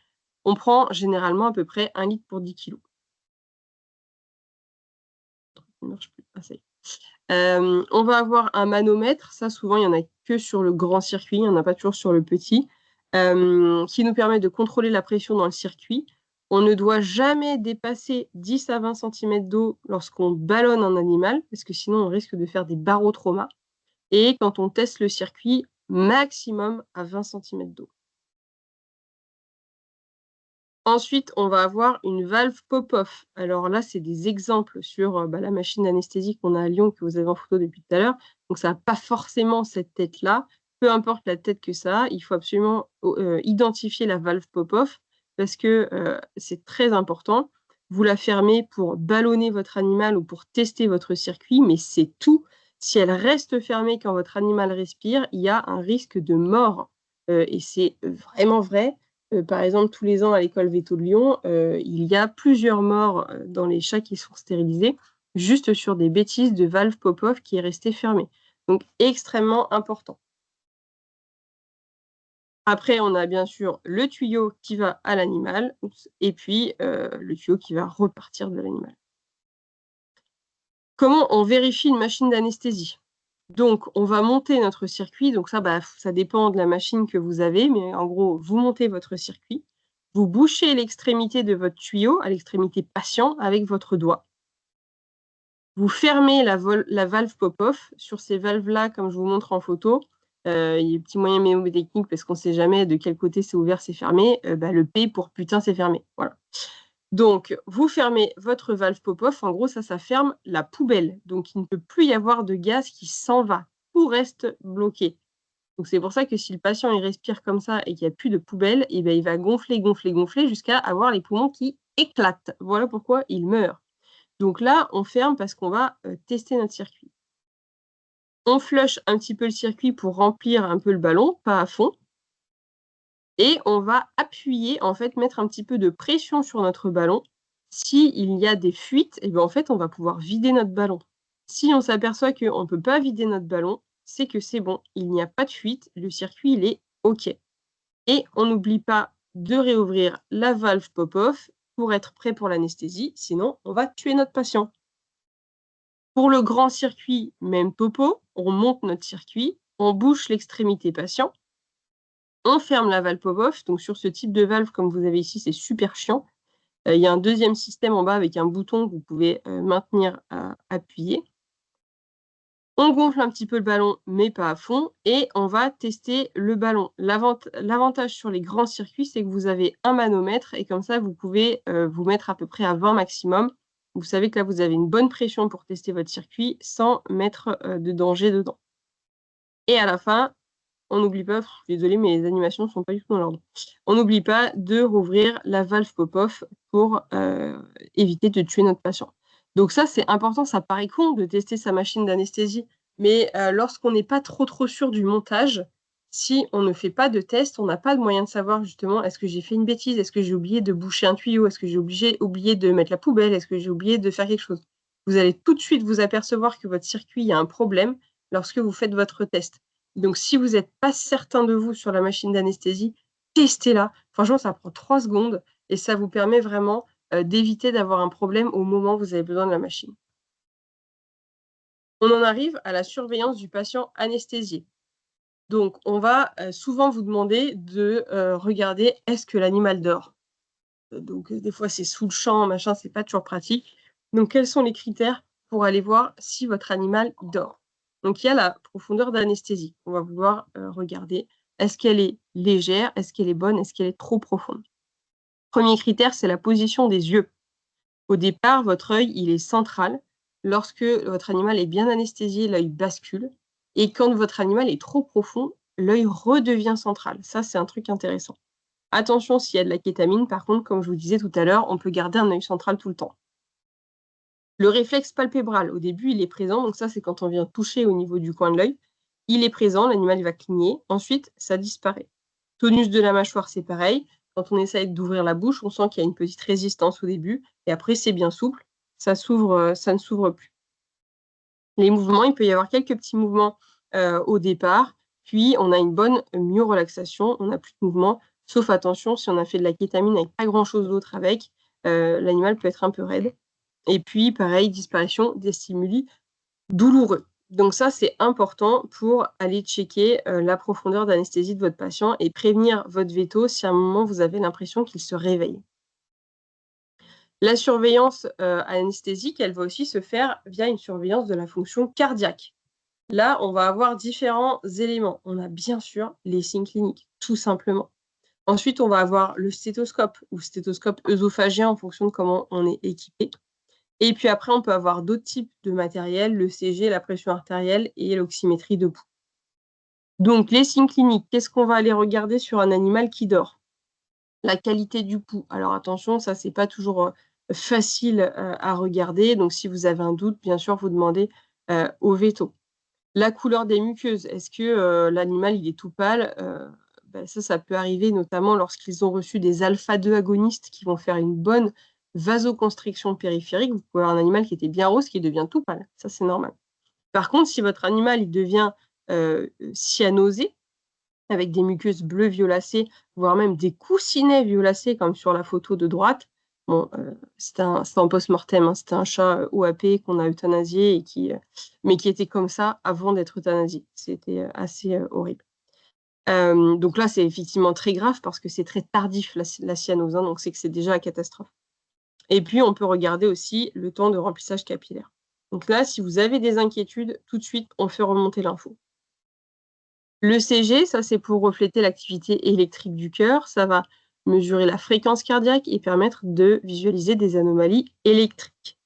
On prend généralement à peu près 1 litre pour 10 kilos. Il marche plus. Ah ça y est. On va avoir un manomètre, ça souvent il y en a que sur le grand circuit, il y en a pas toujours sur le petit, qui nous permet de contrôler la pression dans le circuit. On ne doit jamais dépasser 10 à 20 centimètres d'eau lorsqu'on ballonne un animal, parce que sinon on risque de faire des barotraumas et quand on teste le circuit, maximum à 20 centimètres d'eau. Ensuite, on va avoir une valve pop-off. Alors là, c'est des exemples sur, bah, la machine d'anesthésie qu'on a à Lyon, que vous avez en photo depuis tout à l'heure. Donc ça a pas forcément cette tête-là. Peu importe la tête que ça a, il faut absolument identifier la valve pop-off parce que, c'est très important. Vous la fermez pour ballonner votre animal ou pour tester votre circuit, mais c'est tout. Si elle reste fermée quand votre animal respire, il y a un risque de mort, et c'est vraiment vrai. Par exemple, tous les ans à l'école Véto de Lyon, il y a plusieurs morts, dans les chats qui sont stérilisés, juste sur des bêtises de valve pop-off qui est restée fermée. Donc extrêmement important. Après, on a bien sûr le tuyau qui va à l'animal, oups, et puis, le tuyau qui va repartir de l'animal. Comment on vérifie une machine d'anesthésie? Donc on va monter notre circuit, donc ça, bah, ça dépend de la machine que vous avez, mais en gros, vous montez votre circuit, vous bouchez l'extrémité de votre tuyau, à l'extrémité patient, avec votre doigt. Vous fermez la valve pop-off. Sur ces valves-là, comme je vous montre en photo, il y a des petits moyens mnémotechniques parce qu'on ne sait jamais de quel côté c'est ouvert, c'est fermé, bah, le P pour putain, c'est fermé, voilà. Donc vous fermez votre valve pop-off, en gros ça ferme la poubelle, donc il ne peut plus y avoir de gaz qui s'en va, tout reste bloqué. Donc c'est pour ça que si le patient il respire comme ça et qu'il y a plus de poubelle et ben il va gonfler, gonfler, gonfler jusqu'à avoir les poumons qui éclatent. Voilà pourquoi il meurt. Donc là, on ferme parce qu'on va, tester notre circuit. On flush un petit peu le circuit pour remplir un peu le ballon, pas à fond et on va appuyer, en fait, mettre un petit peu de pression sur notre ballon. S'il y a des fuites et ben, en fait, on va pouvoir vider notre ballon. Si on s'aperçoit qu'on ne peut pas vider notre ballon, c'est que c'est bon, il n'y a pas de fuite, le circuit, il est OK et on n'oublie pas de réouvrir la valve pop-off pour être prêt pour l'anesthésie, sinon on va tuer notre patient. Pour le grand circuit, même topo, on monte notre circuit, on bouche l'extrémité patient, on ferme la valve pop-off. Donc sur ce type de valve, comme vous avez ici, c'est super chiant. Il y a un deuxième système en bas avec un bouton que vous pouvez maintenir appuyé. On gonfle un petit peu le ballon, mais pas à fond, et on va tester le ballon. L'avantage sur les grands circuits, c'est que vous avez un manomètre, et comme ça, vous pouvez vous mettre à peu près à 20 maximum. Vous savez que là, vous avez une bonne pression pour tester votre circuit sans mettre de danger dedans. Et à la fin, on n'oublie pas, je suis désolée, mais les animations ne sont pas du tout dans l'ordre. On n'oublie pas de rouvrir la valve pop-off pour éviter de tuer notre patient. Donc ça, c'est important, ça paraît con de tester sa machine d'anesthésie, mais lorsqu'on n'est pas trop sûr du montage, si on ne fait pas de test, on n'a pas de moyen de savoir justement est-ce que j'ai fait une bêtise, est-ce que j'ai oublié de boucher un tuyau, est-ce que j'ai oublié de mettre la poubelle, est-ce que j'ai oublié de faire quelque chose. Vous allez tout de suite vous apercevoir que votre circuit, il y a un problème lorsque vous faites votre test. Donc, si vous n'êtes pas certain de vous sur la machine d'anesthésie, testez-la. Franchement, ça prend 3 secondes et ça vous permet vraiment d'éviter d'avoir un problème au moment où vous avez besoin de la machine. On en arrive à la surveillance du patient anesthésié. Donc, on va souvent vous demander de regarder est-ce que l'animal dort. Donc, des fois, c'est sous le champ, machin, c'est pas toujours pratique. Donc, quels sont les critères pour aller voir si votre animal dort? Donc, il y a la profondeur d'anesthésie. On va vouloir regarder. Est-ce qu'elle est légère? Est-ce qu'elle est bonne? Est-ce qu'elle est trop profonde? Premier critère, c'est la position des yeux. Au départ, votre œil, il est central. Lorsque votre animal est bien anesthésié, l'œil bascule. Et quand votre animal est trop profond, l'œil redevient central. Ça, c'est un truc intéressant. Attention, s'il y a de la kétamine, par contre, comme je vous disais tout à l'heure, on peut garder un œil central tout le temps. Le réflexe palpébral, au début, il est présent. Donc ça, c'est quand on vient toucher au niveau du coin de l'œil. Il est présent, l'animal va cligner. Ensuite, ça disparaît. Tonus de la mâchoire, c'est pareil. Quand on essaye d'ouvrir la bouche, on sent qu'il y a une petite résistance au début. Et après, c'est bien souple. Ça ne s'ouvre plus. Les mouvements, il peut y avoir quelques petits mouvements au départ. Puis, on a une bonne myorelaxation. On n'a plus de mouvement. Sauf attention, si on a fait de la kétamine avec pas grand-chose d'autre avec, l'animal peut être un peu raide. Et puis, pareil, disparition des stimuli douloureux. Donc ça, c'est important pour aller checker la profondeur d'anesthésie de votre patient et prévenir votre veto si à un moment vous avez l'impression qu'il se réveille. La surveillance anesthésique, elle va aussi se faire via une surveillance de la fonction cardiaque. Là, on va avoir différents éléments. On a bien sûr les signes cliniques, tout simplement. Ensuite, on va avoir le stéthoscope ou stéthoscope œsophagien en fonction de comment on est équipé. Et puis après, on peut avoir d'autres types de matériel, le CG, la pression artérielle et l'oxymétrie de pouls. Donc, les signes cliniques, qu'est-ce qu'on va aller regarder sur un animal qui dort? La qualité du pouls. Alors attention, ça, c'est pas toujours facile à regarder. Donc, si vous avez un doute, bien sûr, vous demandez au veto. La couleur des muqueuses. Est-ce que l'animal, il est tout pâle? Ça peut arriver notamment lorsqu'ils ont reçu des alpha-2 agonistes qui vont faire une bonne vasoconstriction périphérique. Vous pouvez avoir un animal qui était bien rose qui devient tout pâle. Ça, c'est normal. Par contre, si votre animal il devient cyanosé, avec des muqueuses bleues violacées, voire même des coussinets violacés comme sur la photo de droite, bon, c'était en post-mortem, hein, c'était un chat OAP qu'on a euthanasié et mais qui était comme ça avant d'être euthanasié. C'était assez horrible. Donc là, c'est effectivement très grave parce que c'est très tardif la cyanose, hein, donc c'est que c'est déjà la catastrophe. Et puis, on peut regarder aussi le temps de remplissage capillaire. Donc là, si vous avez des inquiétudes, tout de suite, on fait remonter l'info. Le CG, ça, c'est pour refléter l'activité électrique du cœur. Ça va mesurer la fréquence cardiaque et permettre de visualiser des anomalies électriques.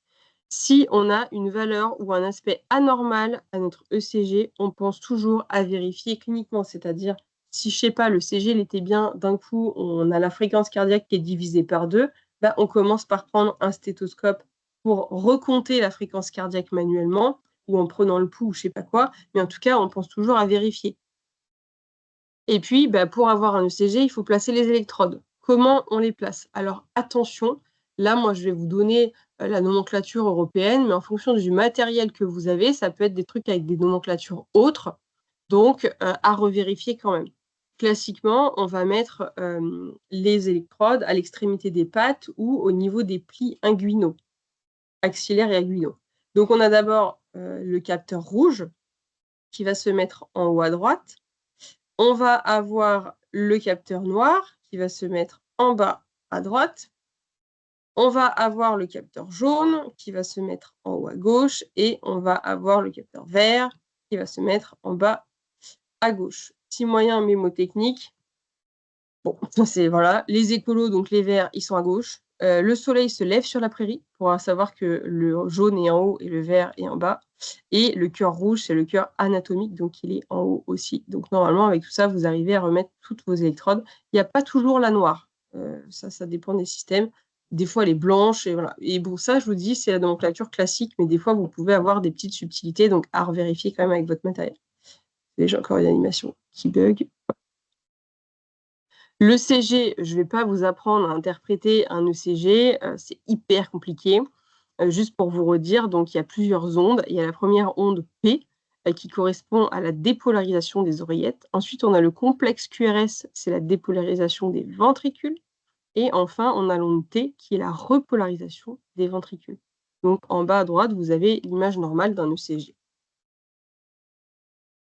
Si on a une valeur ou un aspect anormal à notre ECG, on pense toujours à vérifier cliniquement, c'est-à-dire si, je sais pas, le CG il était bien, d'un coup, on a la fréquence cardiaque qui est divisée par 2, on commence par prendre un stéthoscope pour recompter la fréquence cardiaque manuellement ou en prenant le pouls ou je sais pas quoi, mais en tout cas, on pense toujours à vérifier. Et puis, pour avoir un ECG, il faut placer les électrodes. Comment on les place? Alors attention, là, moi, je vais vous donner la nomenclature européenne, mais en fonction du matériel que vous avez, ça peut être des trucs avec des nomenclatures autres, donc à revérifier quand même. classiquement, on va mettre, les électrodes à l'extrémité des pattes ou au niveau des plis inguinaux, axillaires et inguinaux. Donc on a d'abord, le capteur rouge qui va se mettre en haut à droite. On va avoir le capteur noir qui va se mettre en bas à droite. On va avoir le capteur jaune qui va se mettre en haut à gauche et on va avoir le capteur vert qui va se mettre en bas à gauche. Petit moyen mémotechnique. Bon, c'est voilà, les écolos, donc les verts, ils sont à gauche. Le soleil se lève sur la prairie, pour savoir que le jaune est en haut et le vert est en bas. Et le cœur rouge, c'est le cœur anatomique, donc il est en haut aussi. Donc normalement, avec tout ça, vous arrivez à remettre toutes vos électrodes. Il n'y a pas toujours la noire. Ça dépend des systèmes. Des fois, elle est blanche et voilà. Et bon, ça, je vous dis, c'est la nomenclature classique, mais des fois, vous pouvez avoir des petites subtilités, donc à revérifier quand même avec votre matériel. J'ai encore une animation qui bug. L'ECG, je ne vais pas vous apprendre à interpréter un ECG, c'est hyper compliqué. Juste pour vous redire, donc il y a plusieurs ondes. Il y a la première onde P, qui correspond à la dépolarisation des oreillettes. Ensuite, on a le complexe QRS, c'est la dépolarisation des ventricules. Et enfin, on a l'onde T, qui est la repolarisation des ventricules. Donc en bas à droite, vous avez l'image normale d'un ECG.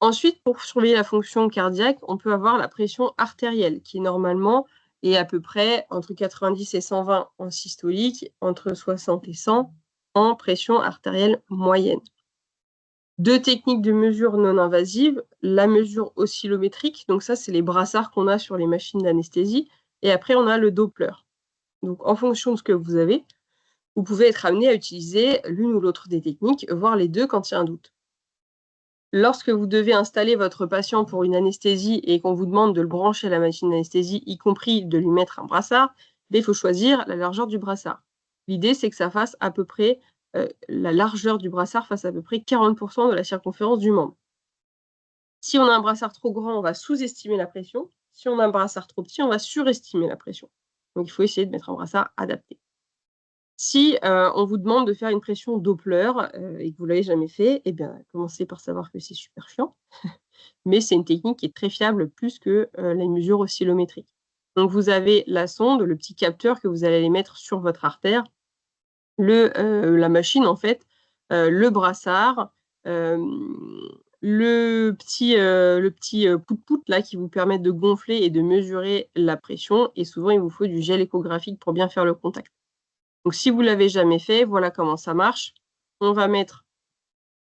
Ensuite, pour surveiller la fonction cardiaque, on peut avoir la pression artérielle qui normalement est à peu près entre 90 et 120 en systolique, entre 60 et 100 en pression artérielle moyenne. Deux techniques de mesure non invasive, la mesure oscillométrique, donc ça c'est les brassards qu'on a sur les machines d'anesthésie, et après on a le Doppler. Donc en fonction de ce que vous avez, vous pouvez être amené à utiliser l'une ou l'autre des techniques, voire les deux quand il y a un doute. Lorsque vous devez installer votre patient pour une anesthésie et qu'on vous demande de le brancher à la machine d'anesthésie, y compris de lui mettre un brassard, il faut choisir la largeur du brassard. L'idée, c'est que ça fasse à peu près, la largeur du brassard fasse à peu près 40 de la circonférence du membre. Si on a un brassard trop grand, on va sous-estimer la pression. Si on a un brassard trop petit, on va surestimer la pression. Donc il faut essayer de mettre un brassard adapté. Si, on vous demande de faire une pression Doppler, et que vous l'avez jamais fait, eh bien, commencez par savoir que c'est super chiant, mais c'est une technique qui est très fiable plus que, les mesures oscillométriques. Donc vous avez la sonde, le petit capteur que vous allez aller mettre sur votre artère, la machine en fait, le brassard, le petit pout-pout là qui vous permet de gonfler et de mesurer la pression et souvent il vous faut du gel échographique pour bien faire le contact. Donc si vous l'avez jamais fait, voilà comment ça marche. On va mettre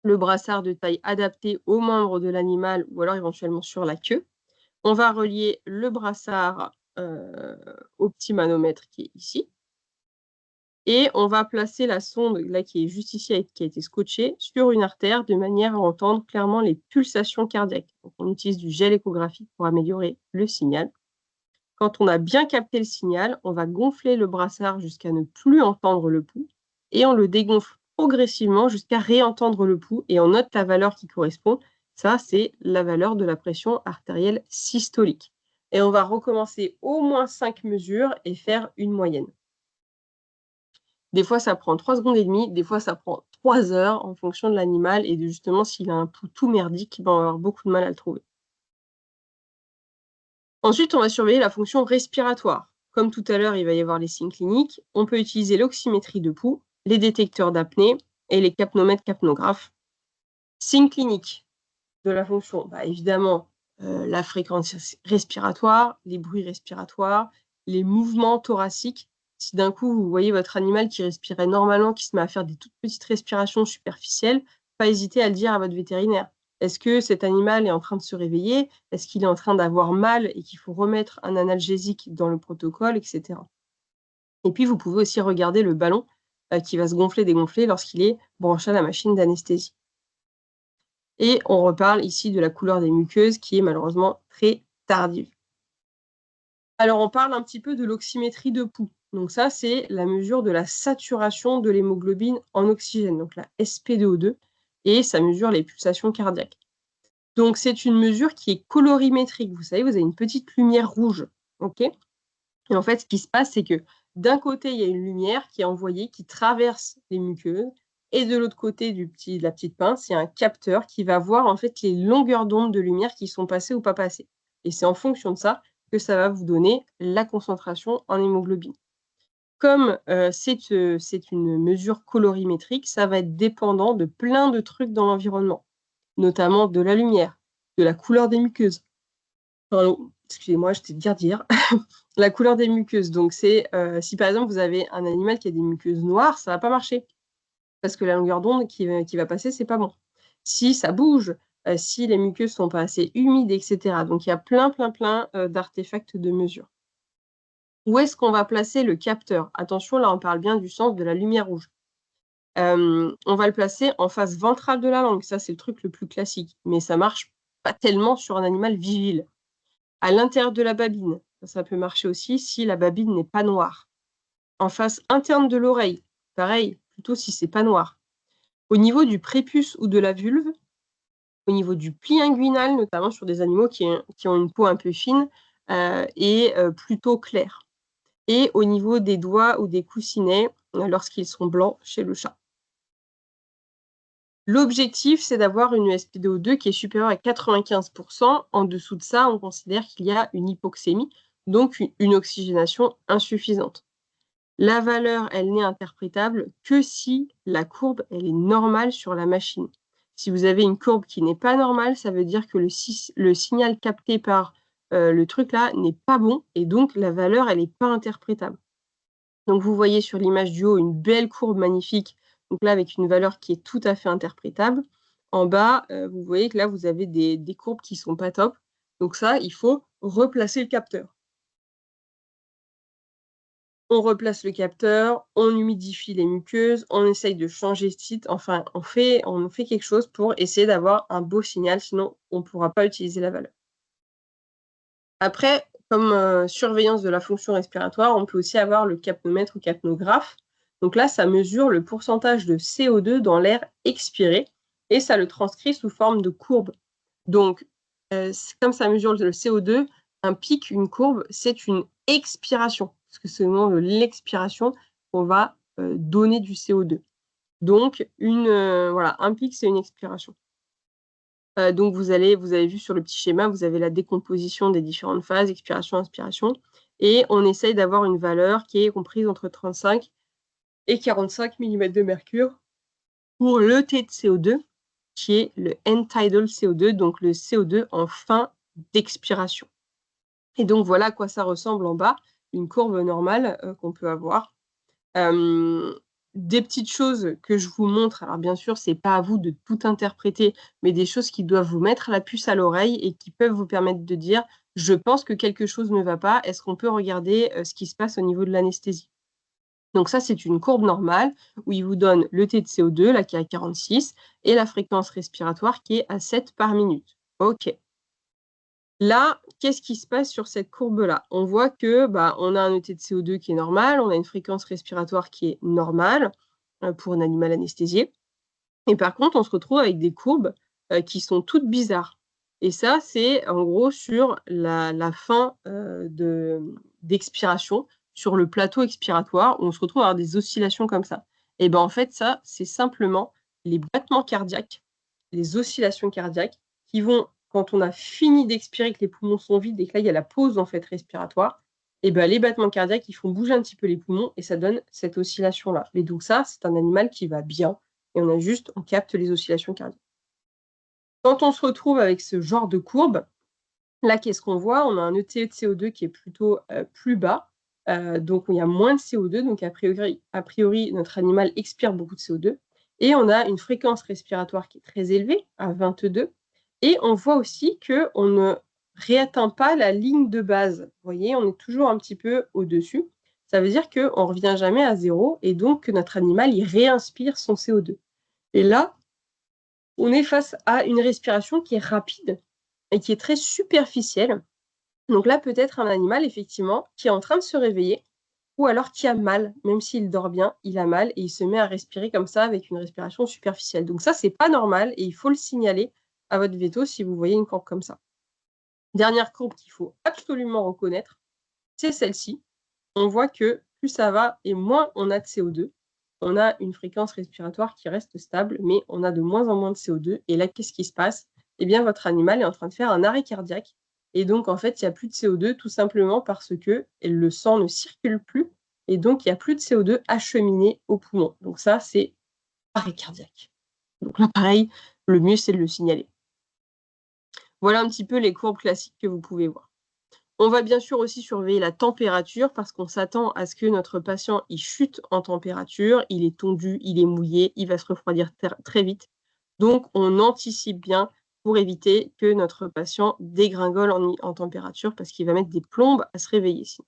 le brassard de taille adaptée aux membres de l'animal ou alors éventuellement sur la queue. On va relier le brassard, au petit manomètre qui est ici et on va placer la sonde là qui est juste ici qui a été scotchée sur une artère de manière à entendre clairement les pulsations cardiaques. Donc on utilise du gel échographique pour améliorer le signal. Quand on a bien capté le signal, on va gonfler le brassard jusqu'à ne plus entendre le pouls et on le dégonfle progressivement jusqu'à réentendre le pouls et on note la valeur qui correspond. Ça, c'est la valeur de la pression artérielle systolique. Et on va recommencer au moins 5 mesures et faire une moyenne. Des fois, ça prend 3 secondes et demie, des fois, ça prend 3 heures en fonction de l'animal et de justement s'il a un pouls tout merdique, ben, on va avoir beaucoup de mal à le trouver. Ensuite, on va surveiller la fonction respiratoire. Comme tout à l'heure, il va y avoir les signes cliniques. On peut utiliser l'oxymétrie de pouls, les détecteurs d'apnée et les capnomètres capnographes. Signes cliniques de la fonction, bah, évidemment, la fréquence respiratoire, les bruits respiratoires, les mouvements thoraciques. Si d'un coup, vous voyez votre animal qui respirait normalement, qui se met à faire des toutes petites respirations superficielles, pas hésiter à le dire à votre vétérinaire. Est-ce que cet animal est en train de se réveiller? Est-ce qu'il est en train d'avoir mal et qu'il faut remettre un analgésique dans le protocole, et cetera. Et puis, vous pouvez aussi regarder le ballon, qui va se gonfler, dégonfler lorsqu'il est branché à la machine d'anesthésie. Et on reparle ici de la couleur des muqueuses qui est malheureusement très tardive. Alors on parle un petit peu de l'oxymétrie de pouls. Donc ça, c'est la mesure de la saturation de l'hémoglobine en oxygène, donc la SpO2, et ça mesure les pulsations cardiaques. Donc c'est une mesure qui est colorimétrique. Vous savez, vous avez une petite lumière rouge, OK? Et en fait, ce qui se passe, c'est que d'un côté, il y a une lumière qui est envoyée, qui traverse les muqueuses et de l'autre côté de la petite pince, il y a un capteur qui va voir en fait les longueurs d'onde de lumière qui sont passées ou pas passées. Et c'est en fonction de ça que ça va vous donner la concentration en hémoglobine. Comme, c'est une mesure colorimétrique, ça va être dépendant de plein de trucs dans l'environnement, notamment de la lumière, de la couleur des muqueuses. Pardon, excusez-moi, j'étais dire. La couleur des muqueuses, donc c'est, si par exemple vous avez un animal qui a des muqueuses noires, ça va pas marcher parce que la longueur d'onde qui va passer, c'est pas bon. Si ça bouge, si les muqueuses sont pas assez humides et cetera, donc il y a plein, d'artefacts de mesure. Où est-ce qu'on va placer le capteur? Attention, là, on parle bien du sens de la lumière rouge. On va le placer en face ventrale de la langue, ça, c'est le truc le plus classique, mais ça marche pas tellement sur un animal vigile. À l'intérieur de la babine, ça peut marcher aussi si la babine n'est pas noire. En face interne de l'oreille, pareil, plutôt si c'est pas noir. Au niveau du prépuce ou de la vulve, au niveau du pli inguinal, notamment sur des animaux qui ont une peau un peu fine, et plutôt claire. Et au niveau des doigts ou des coussinets, lorsqu'ils sont blancs chez le chat. L'objectif, c'est d'avoir une SpO2 qui est supérieure à 95 %. En dessous de ça, on considère qu'il y a une hypoxémie, donc une oxygénation insuffisante. La valeur, elle n'est interprétable que si la courbe, elle est normale sur la machine. Si vous avez une courbe qui n'est pas normale, ça veut dire que le signal capté par, le truc là n'est pas bon et donc la valeur, elle est pas interprétable. Donc vous voyez sur l'image du haut une belle courbe magnifique, donc là avec une valeur qui est tout à fait interprétable. En bas, vous voyez que là vous avez des courbes qui sont pas top. Donc ça, il faut replacer le capteur. On replace le capteur, on humidifie les muqueuses, on essaye de changer de site, enfin on fait quelque chose pour essayer d'avoir un beau signal, sinon on ne pourra pas utiliser la valeur. Après, comme, surveillance de la fonction respiratoire, on peut aussi avoir le capnomètre ou capnographe. Donc là, ça mesure le pourcentage de CO2 dans l'air expiré et ça le transcrit sous forme de courbe. Donc, comme ça mesure le CO2, un pic, une courbe, c'est une expiration, parce que c'est au moment de l'expiration qu'on va, donner du CO2. Donc voilà, un pic, c'est une expiration. Donc vous avez vu sur le petit schéma, vous avez la décomposition des différentes phases, expiration, inspiration et on essaye d'avoir une valeur qui est comprise entre 35 et 45 millimètres de mercure pour le T de CO2 qui est le end-tidal CO2, donc le CO2 en fin d'expiration. Et donc voilà à quoi ça ressemble en bas, une courbe normale, qu'on peut avoir. Des petites choses que je vous montre, alors bien sûr, c'est pas à vous de tout interpréter, mais des choses qui doivent vous mettre la puce à l'oreille et qui peuvent vous permettre de dire: «Je pense que quelque chose ne va pas, est-ce qu'on peut regarder, ce qui se passe au niveau de l'anesthésie?» Donc ça, c'est une courbe normale où il vous donne le T de CO2, là, qui est à 46 et la fréquence respiratoire qui est à 7 par minute. OK. Là, qu'est-ce qui se passe sur cette courbe-là? On voit que, bah, on a un ET de CO2 qui est normal, on a une fréquence respiratoire qui est normale, pour un animal anesthésié et par contre, on se retrouve avec des courbes, qui sont toutes bizarres et ça, c'est en gros sur la fin, d'expiration, sur le plateau expiratoire où on se retrouve à avoir des oscillations comme ça et ben, en fait, ça, c'est simplement les battements cardiaques, les oscillations cardiaques qui vont quand on a fini d'expirer, que les poumons sont vides et que là, il y a la pause, en fait, respiratoire et ben, les battements cardiaques, ils font bouger un petit peu les poumons et ça donne cette oscillation-là et donc ça, c'est un animal qui va bien et on capte les oscillations cardiaques. Quand on se retrouve avec ce genre de courbe, là, qu'est-ce qu'on voit? On a un ETE de CO2 qui est plutôt, plus bas, donc il y a moins de CO2, donc a priori, notre animal expire beaucoup de CO2 et on a une fréquence respiratoire qui est très élevée, à 22 et on voit aussi qu'on ne réatteint pas la ligne de base. Vous voyez? On est toujours un petit peu au-dessus. Ça veut dire qu'on ne revient jamais à 0 et donc que notre animal, il réinspire son CO2 et là, on est face à une respiration qui est rapide et qui est très superficielle. Donc là, peut-être un animal effectivement qui est en train de se réveiller ou alors qui a mal, même s'il dort bien, il a mal et il se met à respirer comme ça avec une respiration superficielle. Donc ça, c'est pas normal et il faut le signaler à votre véto si vous voyez une courbe comme ça. Dernière courbe qu'il faut absolument reconnaître, c'est celle-ci. On voit que plus ça va et moins on a de CO2. On a une fréquence respiratoire qui reste stable, mais on a de moins en moins de CO2 et là, qu'est-ce qui se passe? Eh bien, votre animal est en train de faire un arrêt cardiaque et donc en fait, il y a plus de CO2 tout simplement parce que le sang ne circule plus et donc il y a plus de CO2 acheminé aux poumons. Donc ça, c'est arrêt cardiaque. Donc là, pareil, le mieux, c'est de le signaler. Voilà un petit peu les courbes classiques que vous pouvez voir. On va bien sûr aussi surveiller la température parce qu'on s'attend à ce que notre patient, il chute en température, il est tondu, il est mouillé, il va se refroidir très vite. Donc on anticipe bien pour éviter que notre patient dégringole en température parce qu'il va mettre des plombes à se réveiller sinon.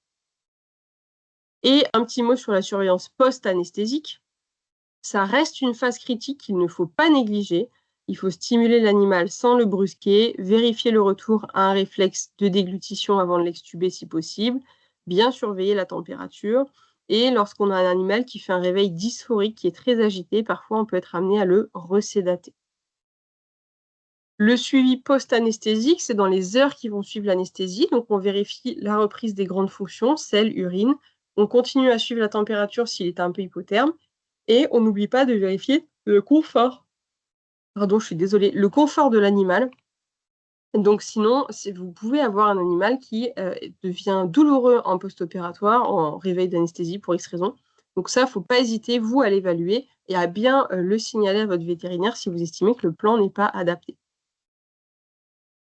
Et un petit mot sur la surveillance post-anesthésique. Ça reste une phase critique qu'il ne faut pas négliger. Il faut stimuler l'animal sans le brusquer, vérifier le retour à un réflexe de déglutition avant de l'extuber si possible, bien surveiller la température. Et lorsqu'on a un animal qui fait un réveil dysphorique, qui est très agité, parfois on peut être amené à le resédater. Le suivi post-anesthésique, c'est dans les heures qui vont suivre l'anesthésie. Donc, on vérifie la reprise des grandes fonctions, sel, urine. On continue à suivre la température s'il est un peu hypotherme. Et on n'oublie pas de vérifier le confort. Pardon, je suis désolée. Le confort de l'animal. Donc sinon, vous pouvez avoir un animal qui devient douloureux en post-opératoire, en réveil d'anesthésie pour X raison. Donc ça, il ne faut pas hésiter, vous, à l'évaluer et à bien le signaler à votre vétérinaire si vous estimez que le plan n'est pas adapté.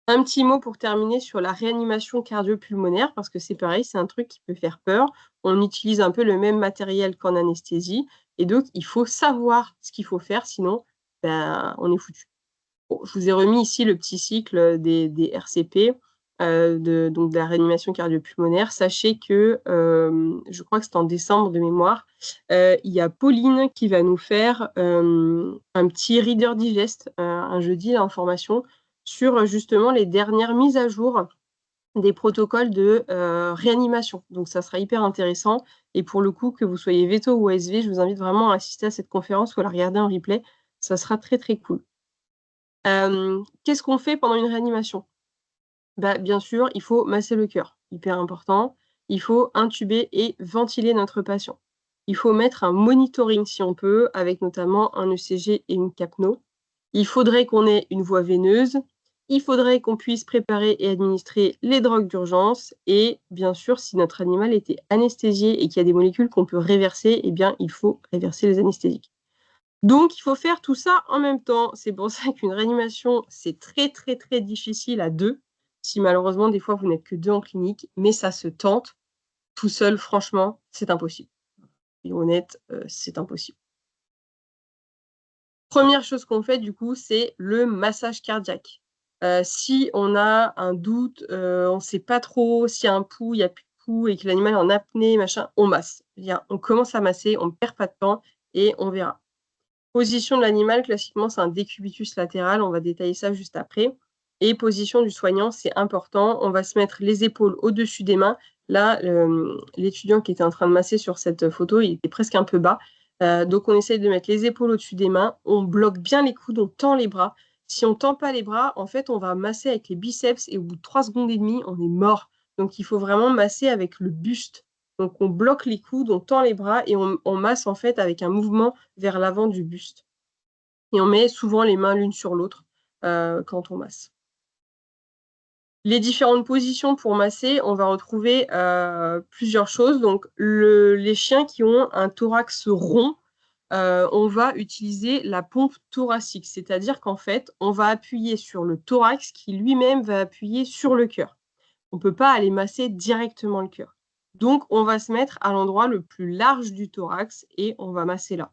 Un petit mot pour terminer sur la réanimation cardio-pulmonaire, parce que c'est pareil, c'est un truc qui peut faire peur. On utilise un peu le même matériel qu'en anesthésie, et donc il faut savoir ce qu'il faut faire, sinon, ben, on est foutu. Bon, je vous ai remis ici le petit cycle des RCP, donc de la réanimation cardio-pulmonaire. Sachez que, je crois que c'est en décembre de mémoire, il y a Pauline qui va nous faire un petit Reader Digest, un jeudi là, en formation, sur justement les dernières mises à jour des protocoles de réanimation. Donc ça sera hyper intéressant. Et pour le coup, que vous soyez véto ou ASV, je vous invite vraiment à assister à cette conférence ou à la regarder en replay. Ça sera très, très cool. Qu'est-ce qu'on fait pendant une réanimation? Bah, bien sûr, il faut masser le cœur, hyper important. Il faut intuber et ventiler notre patient. Il faut mettre un monitoring si on peut, avec notamment un ECG et une capno. Il faudrait qu'on ait une voie veineuse. Il faudrait qu'on puisse préparer et administrer les drogues d'urgence. Et bien sûr, si notre animal était anesthésié et qu'il y a des molécules qu'on peut réverser, eh bien, il faut réverser les anesthésiques. Donc il faut faire tout ça en même temps. C'est pour ça qu'une réanimation, c'est très, très, très difficile à 2, si malheureusement des fois vous n'êtes que 2 en clinique, mais ça se tente. Tout seul, franchement, c'est impossible. Soyons honnêtes, c'est impossible. Première chose qu'on fait du coup, c'est le massage cardiaque. Si on a un doute, on ne sait pas trop s'il y a un pouls, il y a plus de pouls et que l'animal est en apnée, machin, on masse. On commence à masser, on ne perd pas de temps et on verra. Position de l'animal, classiquement, c'est un décubitus latéral. On va détailler ça juste après. Et position du soignant, c'est important. On va se mettre les épaules au-dessus des mains. Là, l'étudiant qui était en train de masser sur cette photo, il était presque un peu bas. Donc, on essaye de mettre les épaules au-dessus des mains. On bloque bien les coudes, on tend les bras. Si on ne tend pas les bras, en fait, on va masser avec les biceps et au bout de 3 secondes et demie, on est mort. Donc, il faut vraiment masser avec le buste. Donc, on bloque les coudes, on tend les bras et on masse en fait avec un mouvement vers l'avant du buste. Et on met souvent les mains l'une sur l'autre quand on masse. Les différentes positions pour masser, on va retrouver plusieurs choses. Donc, les chiens qui ont un thorax rond, on va utiliser la pompe thoracique. C'est-à-dire qu'en fait, on va appuyer sur le thorax qui lui-même va appuyer sur le cœur. On ne peut pas aller masser directement le cœur. Donc, on va se mettre à l'endroit le plus large du thorax et on va masser là.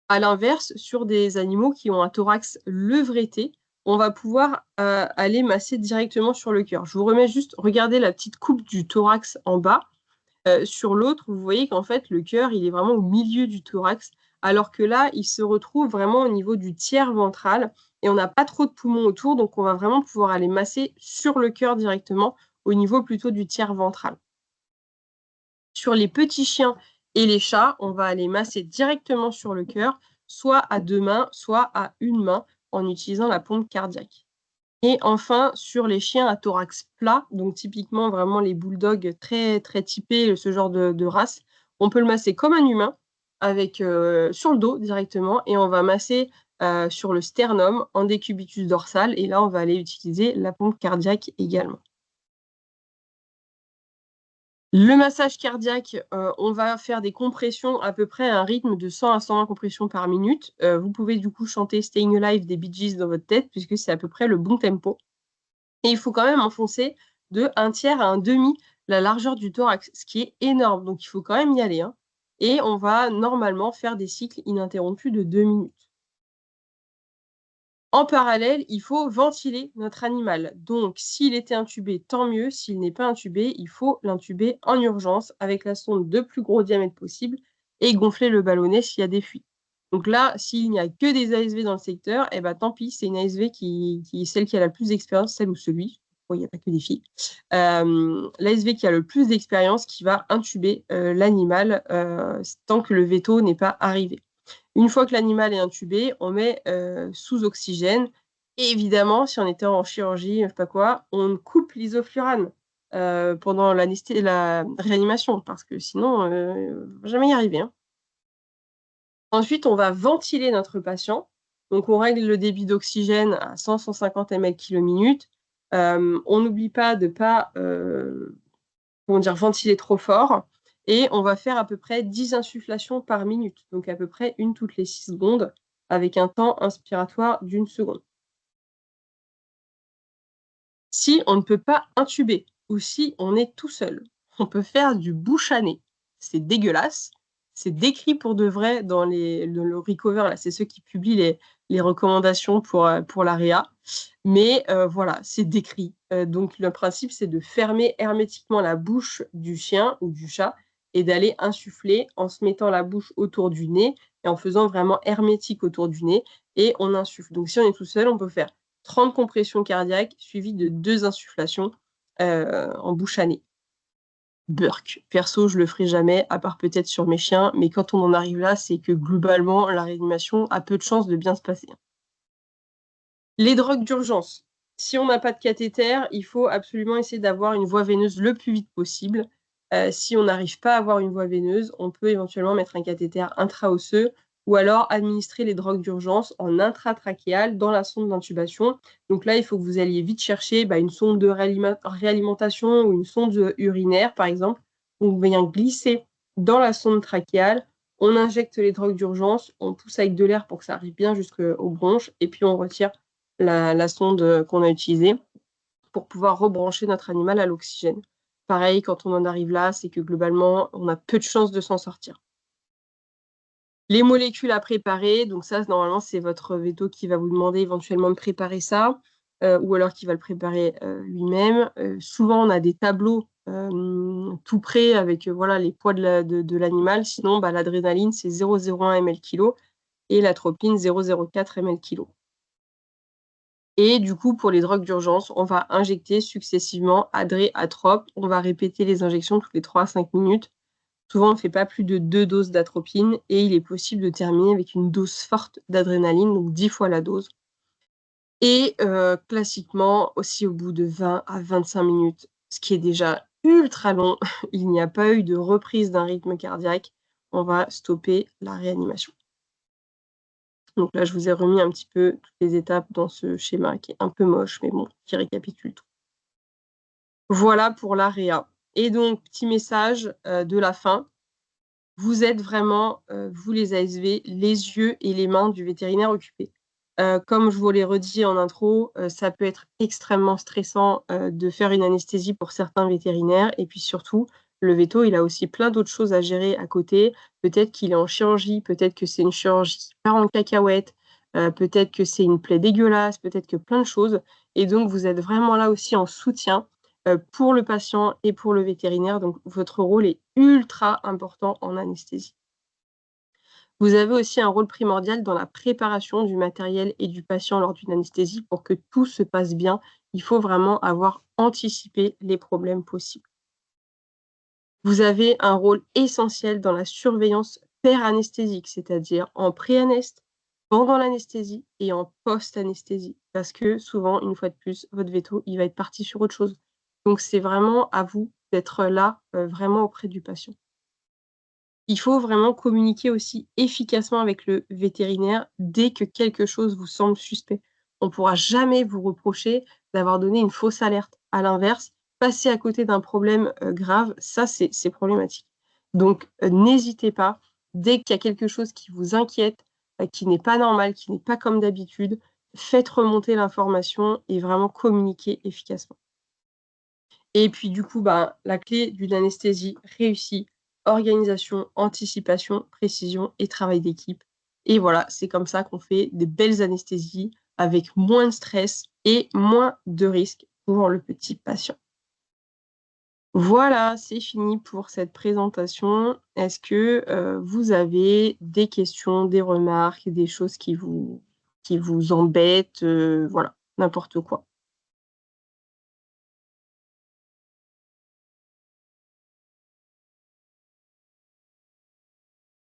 À l'inverse, sur des animaux qui ont un thorax levretté, on va pouvoir aller masser directement sur le cœur. Je vous remets juste, regardez la petite coupe du thorax en bas. Sur l'autre, vous voyez qu'en fait, le cœur, il est vraiment au milieu du thorax, alors que là, il se retrouve vraiment au niveau du tiers ventral et on n'a pas trop de poumons autour, donc on va vraiment pouvoir aller masser sur le cœur directement, au niveau plutôt du tiers ventral. Sur les petits chiens et les chats, on va aller masser directement sur le cœur, soit à 2 mains, soit à 1 main, en utilisant la pompe cardiaque. Et enfin, sur les chiens à thorax plat, donc typiquement vraiment les bulldogs très, très typés, ce genre de race, on peut le masser comme un humain, avec sur le dos directement, et on va masser sur le sternum, en décubitus dorsal et là, on va aller utiliser la pompe cardiaque également. Le massage cardiaque, on va faire des compressions à peu près à un rythme de 100 à 120 compressions par minute. Vous pouvez du coup chanter Staying Alive des Bee Gees dans votre tête puisque c'est à peu près le bon tempo et il faut quand même enfoncer de 1/3 à 1/2 la largeur du thorax, ce qui est énorme, donc il faut quand même y aller, hein et on va normalement faire des cycles ininterrompus de 2 minutes. En parallèle, il faut ventiler notre animal. Donc, s'il était intubé, tant mieux. S'il n'est pas intubé, il faut l'intuber en urgence avec la sonde de plus gros diamètre possible et gonfler le ballonnet s'il y a des fuites. Donc là, s'il n'y a que des ASV dans le secteur, eh ben, tant pis, c'est une ASV qui est celle qui a la plus d'expérience, celle ou celui. Bon, il n'y a pas que des filles. L'ASV qui a le plus d'expérience qui va intuber l'animal tant que le veto n'est pas arrivé. Une fois que l'animal est intubé, on met, sous oxygène et évidemment, si on était en chirurgie, je sais pas quoi, on coupe l'isoflurane, pendant la réanimation parce que sinon, on va jamais y arriver, hein. Ensuite, on va ventiler notre patient. Donc on règle le débit d'oxygène à 100-150 ml/km. On n'oublie pas de pas, comment dire? Ventiler trop fort et on va faire à peu près 10 insufflations par minute, donc à peu près une toutes les 6 secondes avec un temps inspiratoire d'1 seconde. Si on ne peut pas intuber ou si on est tout seul, on peut faire du bouche à nez. C'est dégueulasse, c'est décrit pour de vrai dans le Recover là, c'est ceux qui publient les recommandations pour la réa, mais voilà, c'est décrit. Donc le principe, c'est de fermer hermétiquement la bouche du chien ou du chat et d'aller insuffler en se mettant la bouche autour du nez et en faisant vraiment hermétique autour du nez et on insuffle. Donc si on est tout seul, on peut faire 30 compressions cardiaques suivies de 2 insufflations, en bouche à nez. Burk. Perso, je le ferai jamais, à part peut-être sur mes chiens, mais quand on en arrive là, c'est que globalement, la réanimation a peu de chances de bien se passer. Les drogues d'urgence. Si on n'a pas de cathéter, il faut absolument essayer d'avoir une voie veineuse le plus vite possible. Si on n'arrive pas à avoir une voie veineuse, on peut éventuellement mettre un cathéter intraosseux ou alors administrer les drogues d'urgence en intratrachéal dans la sonde d'intubation. Donc là, il faut que vous alliez vite chercher, une sonde de réalimentation ou une sonde, urinaire, par exemple. On vient glisser dans la sonde trachéale, on injecte les drogues d'urgence, on pousse avec de l'air pour que ça arrive bien jusqu'aux bronches et puis on retire la sonde, qu'on a utilisée pour pouvoir rebrancher notre animal à l'oxygène. Pareil, quand on en arrive là, c'est que globalement, on a peu de chances de s'en sortir. Les molécules à préparer, donc ça, normalement, c'est votre véto qui va vous demander éventuellement de préparer ça, ou alors qui va le préparer, lui-même. Souvent, on a des tableaux, tout prêts avec, voilà, les poids de l'animal. Sinon, l'adrénaline, c'est 0,01 ml/kg et l'atropine 0,04 ml/kg. Et du coup, pour les drogues d'urgence, on va injecter successivement adré, atrope. On va répéter les injections toutes les 3 à 5 minutes. Souvent, on ne fait pas plus de 2 doses d'atropine et il est possible de terminer avec une dose forte d'adrénaline, donc 10 fois la dose. Et classiquement, aussi au bout de 20 à 25 minutes, ce qui est déjà ultra long, il n'y a pas eu de reprise d'un rythme cardiaque, on va stopper la réanimation. Donc là, je vous ai remis un petit peu toutes les étapes dans ce schéma qui est un peu moche, mais bon, qui récapitule tout. Voilà pour la réa. Et donc, petit message, de la fin. Vous êtes vraiment, vous les ASV, les yeux et les mains du vétérinaire occupé. Comme je vous l'ai redit en intro, ça peut être extrêmement stressant, de faire une anesthésie pour certains vétérinaires et puis surtout, le véto, il a aussi plein d'autres choses à gérer à côté. Peut-être qu'il est en chirurgie, peut-être que c'est une chirurgie qui part en cacahuète, peut-être que c'est une plaie dégueulasse, peut-être que plein de choses et donc vous êtes vraiment là aussi en soutien pour le patient et pour le vétérinaire, donc votre rôle est ultra important en anesthésie. Vous avez aussi un rôle primordial dans la préparation du matériel et du patient lors d'une anesthésie pour que tout se passe bien. Il faut vraiment avoir anticipé les problèmes possibles. Vous avez un rôle essentiel dans la surveillance per-anesthésique, c'est-à-dire en pré-anest, pendant l'anesthésie et en post-anesthésie. Parce que souvent, une fois de plus, votre véto, il va être parti sur autre chose. Donc c'est vraiment à vous d'être là, vraiment auprès du patient. Il faut vraiment communiquer aussi efficacement avec le vétérinaire dès que quelque chose vous semble suspect. On ne pourra jamais vous reprocher d'avoir donné une fausse alerte. À l'inverse, passer à côté d'un problème grave, ça, c'est problématique. Donc, n'hésitez pas, dès qu'il y a quelque chose qui vous inquiète, qui n'est pas normal, qui n'est pas comme d'habitude, faites remonter l'information et vraiment communiquer efficacement. Et puis du coup, bah, la clé d'une anesthésie réussie, organisation, anticipation, précision et travail d'équipe. Et voilà, c'est comme ça qu'on fait des belles anesthésies avec moins de stress et moins de risques pour le petit patient. Voilà, c'est fini pour cette présentation. Est-ce que, vous avez des questions, des remarques, des choses qui vous embêtent? Voilà, n'importe quoi.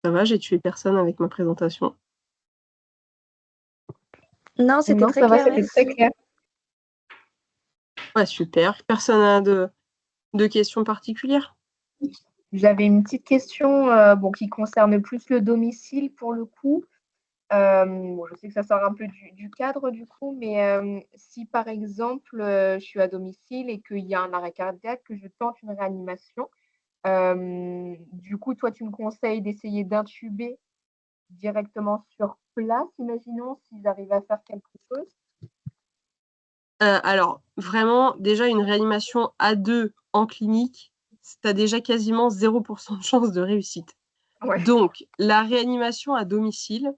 Ça va, j'ai tué personne avec ma présentation? Non, c'était Non, très ça va, clair, c'était très merci. clair. Ouais, super. Personne n'a de questions particulières? J'avais une petite question bon, qui concerne plus le domicile pour le coup. Bon, je sais que ça sort un peu du cadre du coup, mais si par exemple, je suis à domicile et qu'il y a un arrêt cardiaque, que je tente une réanimation, du coup, toi, tu me conseilles d'essayer d'intuber directement sur place, imaginons s'ils arrivent à faire quelque chose? Alors vraiment, déjà une réanimation à 2 en clinique, tu as déjà quasiment 0 de chance de réussite. Ouais, Donc la réanimation à domicile,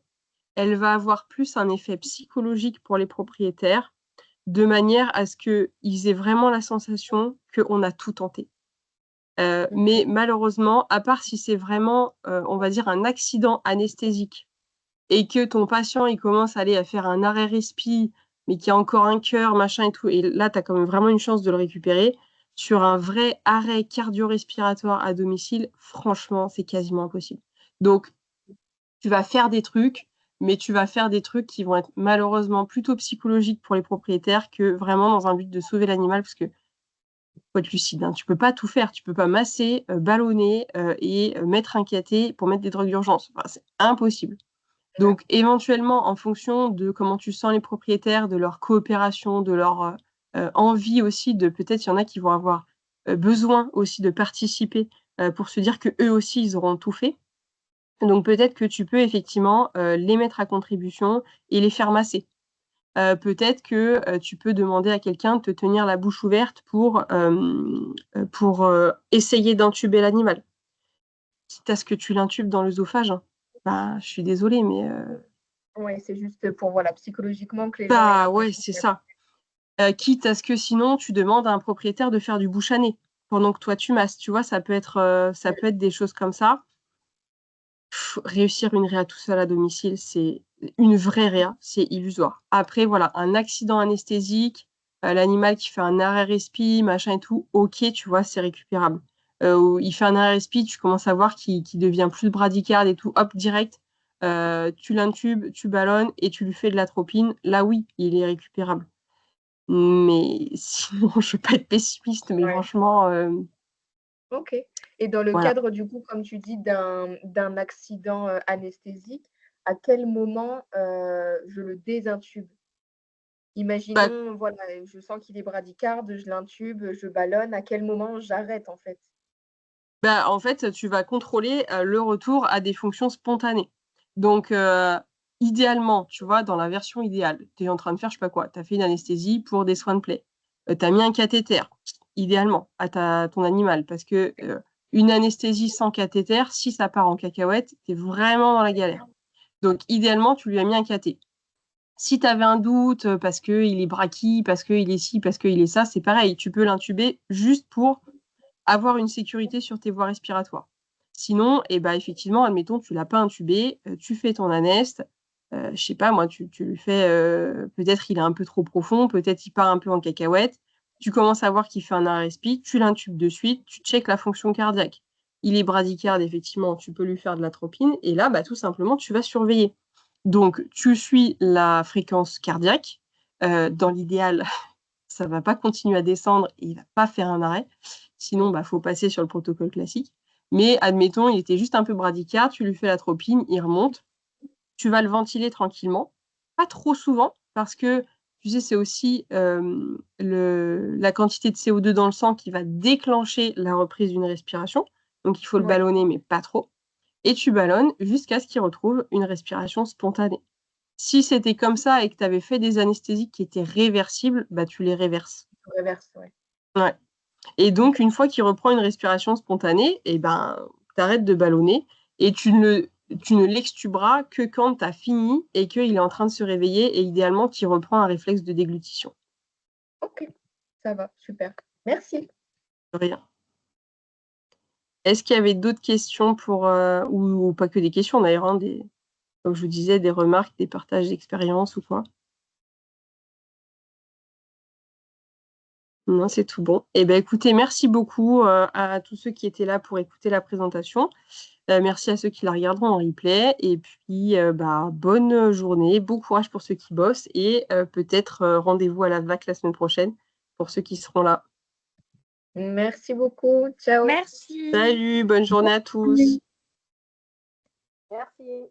elle va avoir plus un effet psychologique pour les propriétaires, de manière à ce qu'ils aient vraiment la sensation qu'on a tout tenté. Mais OK. malheureusement, à part si c'est vraiment, on va dire un accident anesthésique et que ton patient, il commence à aller à faire un arrêt respi, mais qui a encore un cœur, machin et tout, et là, tu as quand même vraiment une chance de le récupérer. Sur un vrai arrêt cardio-respiratoire à domicile, franchement, c'est quasiment impossible. Donc, tu vas faire des trucs, mais tu vas faire des trucs qui vont être malheureusement plutôt psychologiques pour les propriétaires que vraiment dans un but de sauver l'animal, parce que faut être lucide, hein, tu peux pas tout faire. Tu peux pas masser, ballonner, et mettre un cathé pour mettre des drogues d'urgence. Enfin, c'est impossible. Donc éventuellement, en fonction de comment tu sens les propriétaires, de leur coopération, de leur, envie aussi de peut-être il y en a qui vont avoir, besoin aussi de participer, pour se dire qu'eux aussi ils auront tout fait. Donc peut-être que tu peux effectivement, les mettre à contribution et les faire masser. Peut-être que, tu peux demander à quelqu'un de te tenir la bouche ouverte pour, essayer d'intuber l'animal. Quitte à ce que tu l'intubes dans l'œsophage, hein. Bah, je suis désolée mais Ouais, c'est juste pour, voilà, psychologiquement que les gens aient bah, ouais, l'impression c'est que ça. Quitte à ce que sinon tu demandes à un propriétaire de faire du bouche à nez, pendant que toi tu masses, tu vois? Ça peut être des choses comme ça. Réussir une réa tout seul à domicile, c'est une vraie réa, c'est illusoire. Après voilà, un accident anesthésique, l'animal qui fait un arrêt respi, machin et tout, OK, tu vois? C'est récupérable. Ou il fait un arrêt respi, tu commences à voir qu'il devient plus bradycarde et tout, hop, direct, tu l'intubes, tu ballonnes et tu lui fais de l'atropine. Là, oui, il est récupérable. Mais sinon, je veux pas être pessimiste, mais ouais. franchement, OK, et dans le voilà. cadre, du coup, comme tu dis, d'un accident, anesthésique, à quel moment, je le désintube? Bah Imaginons, voilà, je sens qu'il est bradycarde, je l'intube, je ballonne, à quel moment j'arrête, en fait? Bah, en fait, tu vas contrôler, le retour à des fonctions spontanées. Donc, idéalement, tu vois, dans la version idéale, tu es en train de faire je sais pas quoi, tu as fait une anesthésie pour des soins de plaie, tu as mis un cathéter, idéalement, à ton animal parce que, une anesthésie sans cathéter, si ça part en cacahuète, tu es vraiment dans la galère. Donc idéalement, tu lui as mis un cathé. Si tu avais un doute, parce qu'il est brachy, parce qu'il est ci, parce qu'il est ça, c'est pareil, tu peux l'intuber juste pour avoir une sécurité sur tes voies respiratoires. Sinon, et bah, effectivement, admettons, tu l'as pas intubé, tu fais ton anest, je sais pas moi, tu lui fais, peut-être il est un peu trop profond, peut-être il part un peu en cacahuète. Tu commences à voir qu'il fait un arrêt respi, tu l'intubes de suite, tu checkes la fonction cardiaque. Il est bradycarde, effectivement, tu peux lui faire de l'atropine et là, bah, tout simplement, tu vas surveiller. Donc tu suis la fréquence cardiaque, dans l'idéal, ça va pas continuer à descendre et il va pas faire un arrêt. Sinon, bah, faut passer sur le protocole classique. Mais admettons, il était juste un peu bradycarde, tu lui fais l'atropine, il remonte. Tu vas le ventiler tranquillement, pas trop souvent, parce que tu sais, c'est aussi la quantité de CO2 dans le sang qui va déclencher la reprise d'une respiration. Donc, il faut le Ouais. ballonner, mais pas trop. Et tu ballonnes jusqu'à ce qu'il retrouve une respiration spontanée. Si c'était comme ça et que tu avais fait des anesthésies qui étaient réversibles, bah, tu les réverses. Reverse, ouais. Ouais. Et donc, une fois qu'il reprend une respiration spontanée, eh ben, tu arrêtes de ballonner et tu ne l'extuberas que quand tu as fini et qu'il est en train de se réveiller et idéalement qu'il reprend un réflexe de déglutition. OK, ça va, super. Merci. De rien. Est-ce qu'il y avait d'autres questions pour, ou pas que des questions d'ailleurs, hein, comme je vous disais, des remarques, des partages d'expériences ou quoi? Non, c'est tout bon. Eh ben, écoutez, merci beaucoup, à tous ceux qui étaient là pour écouter la présentation. Merci à ceux qui la regarderont en replay et puis, bah, bonne journée, bon courage pour ceux qui bossent et peut-être, rendez-vous à la VAC la semaine prochaine pour ceux qui seront là. Merci beaucoup. Ciao. Merci. Salut, bonne journée à tous. Merci.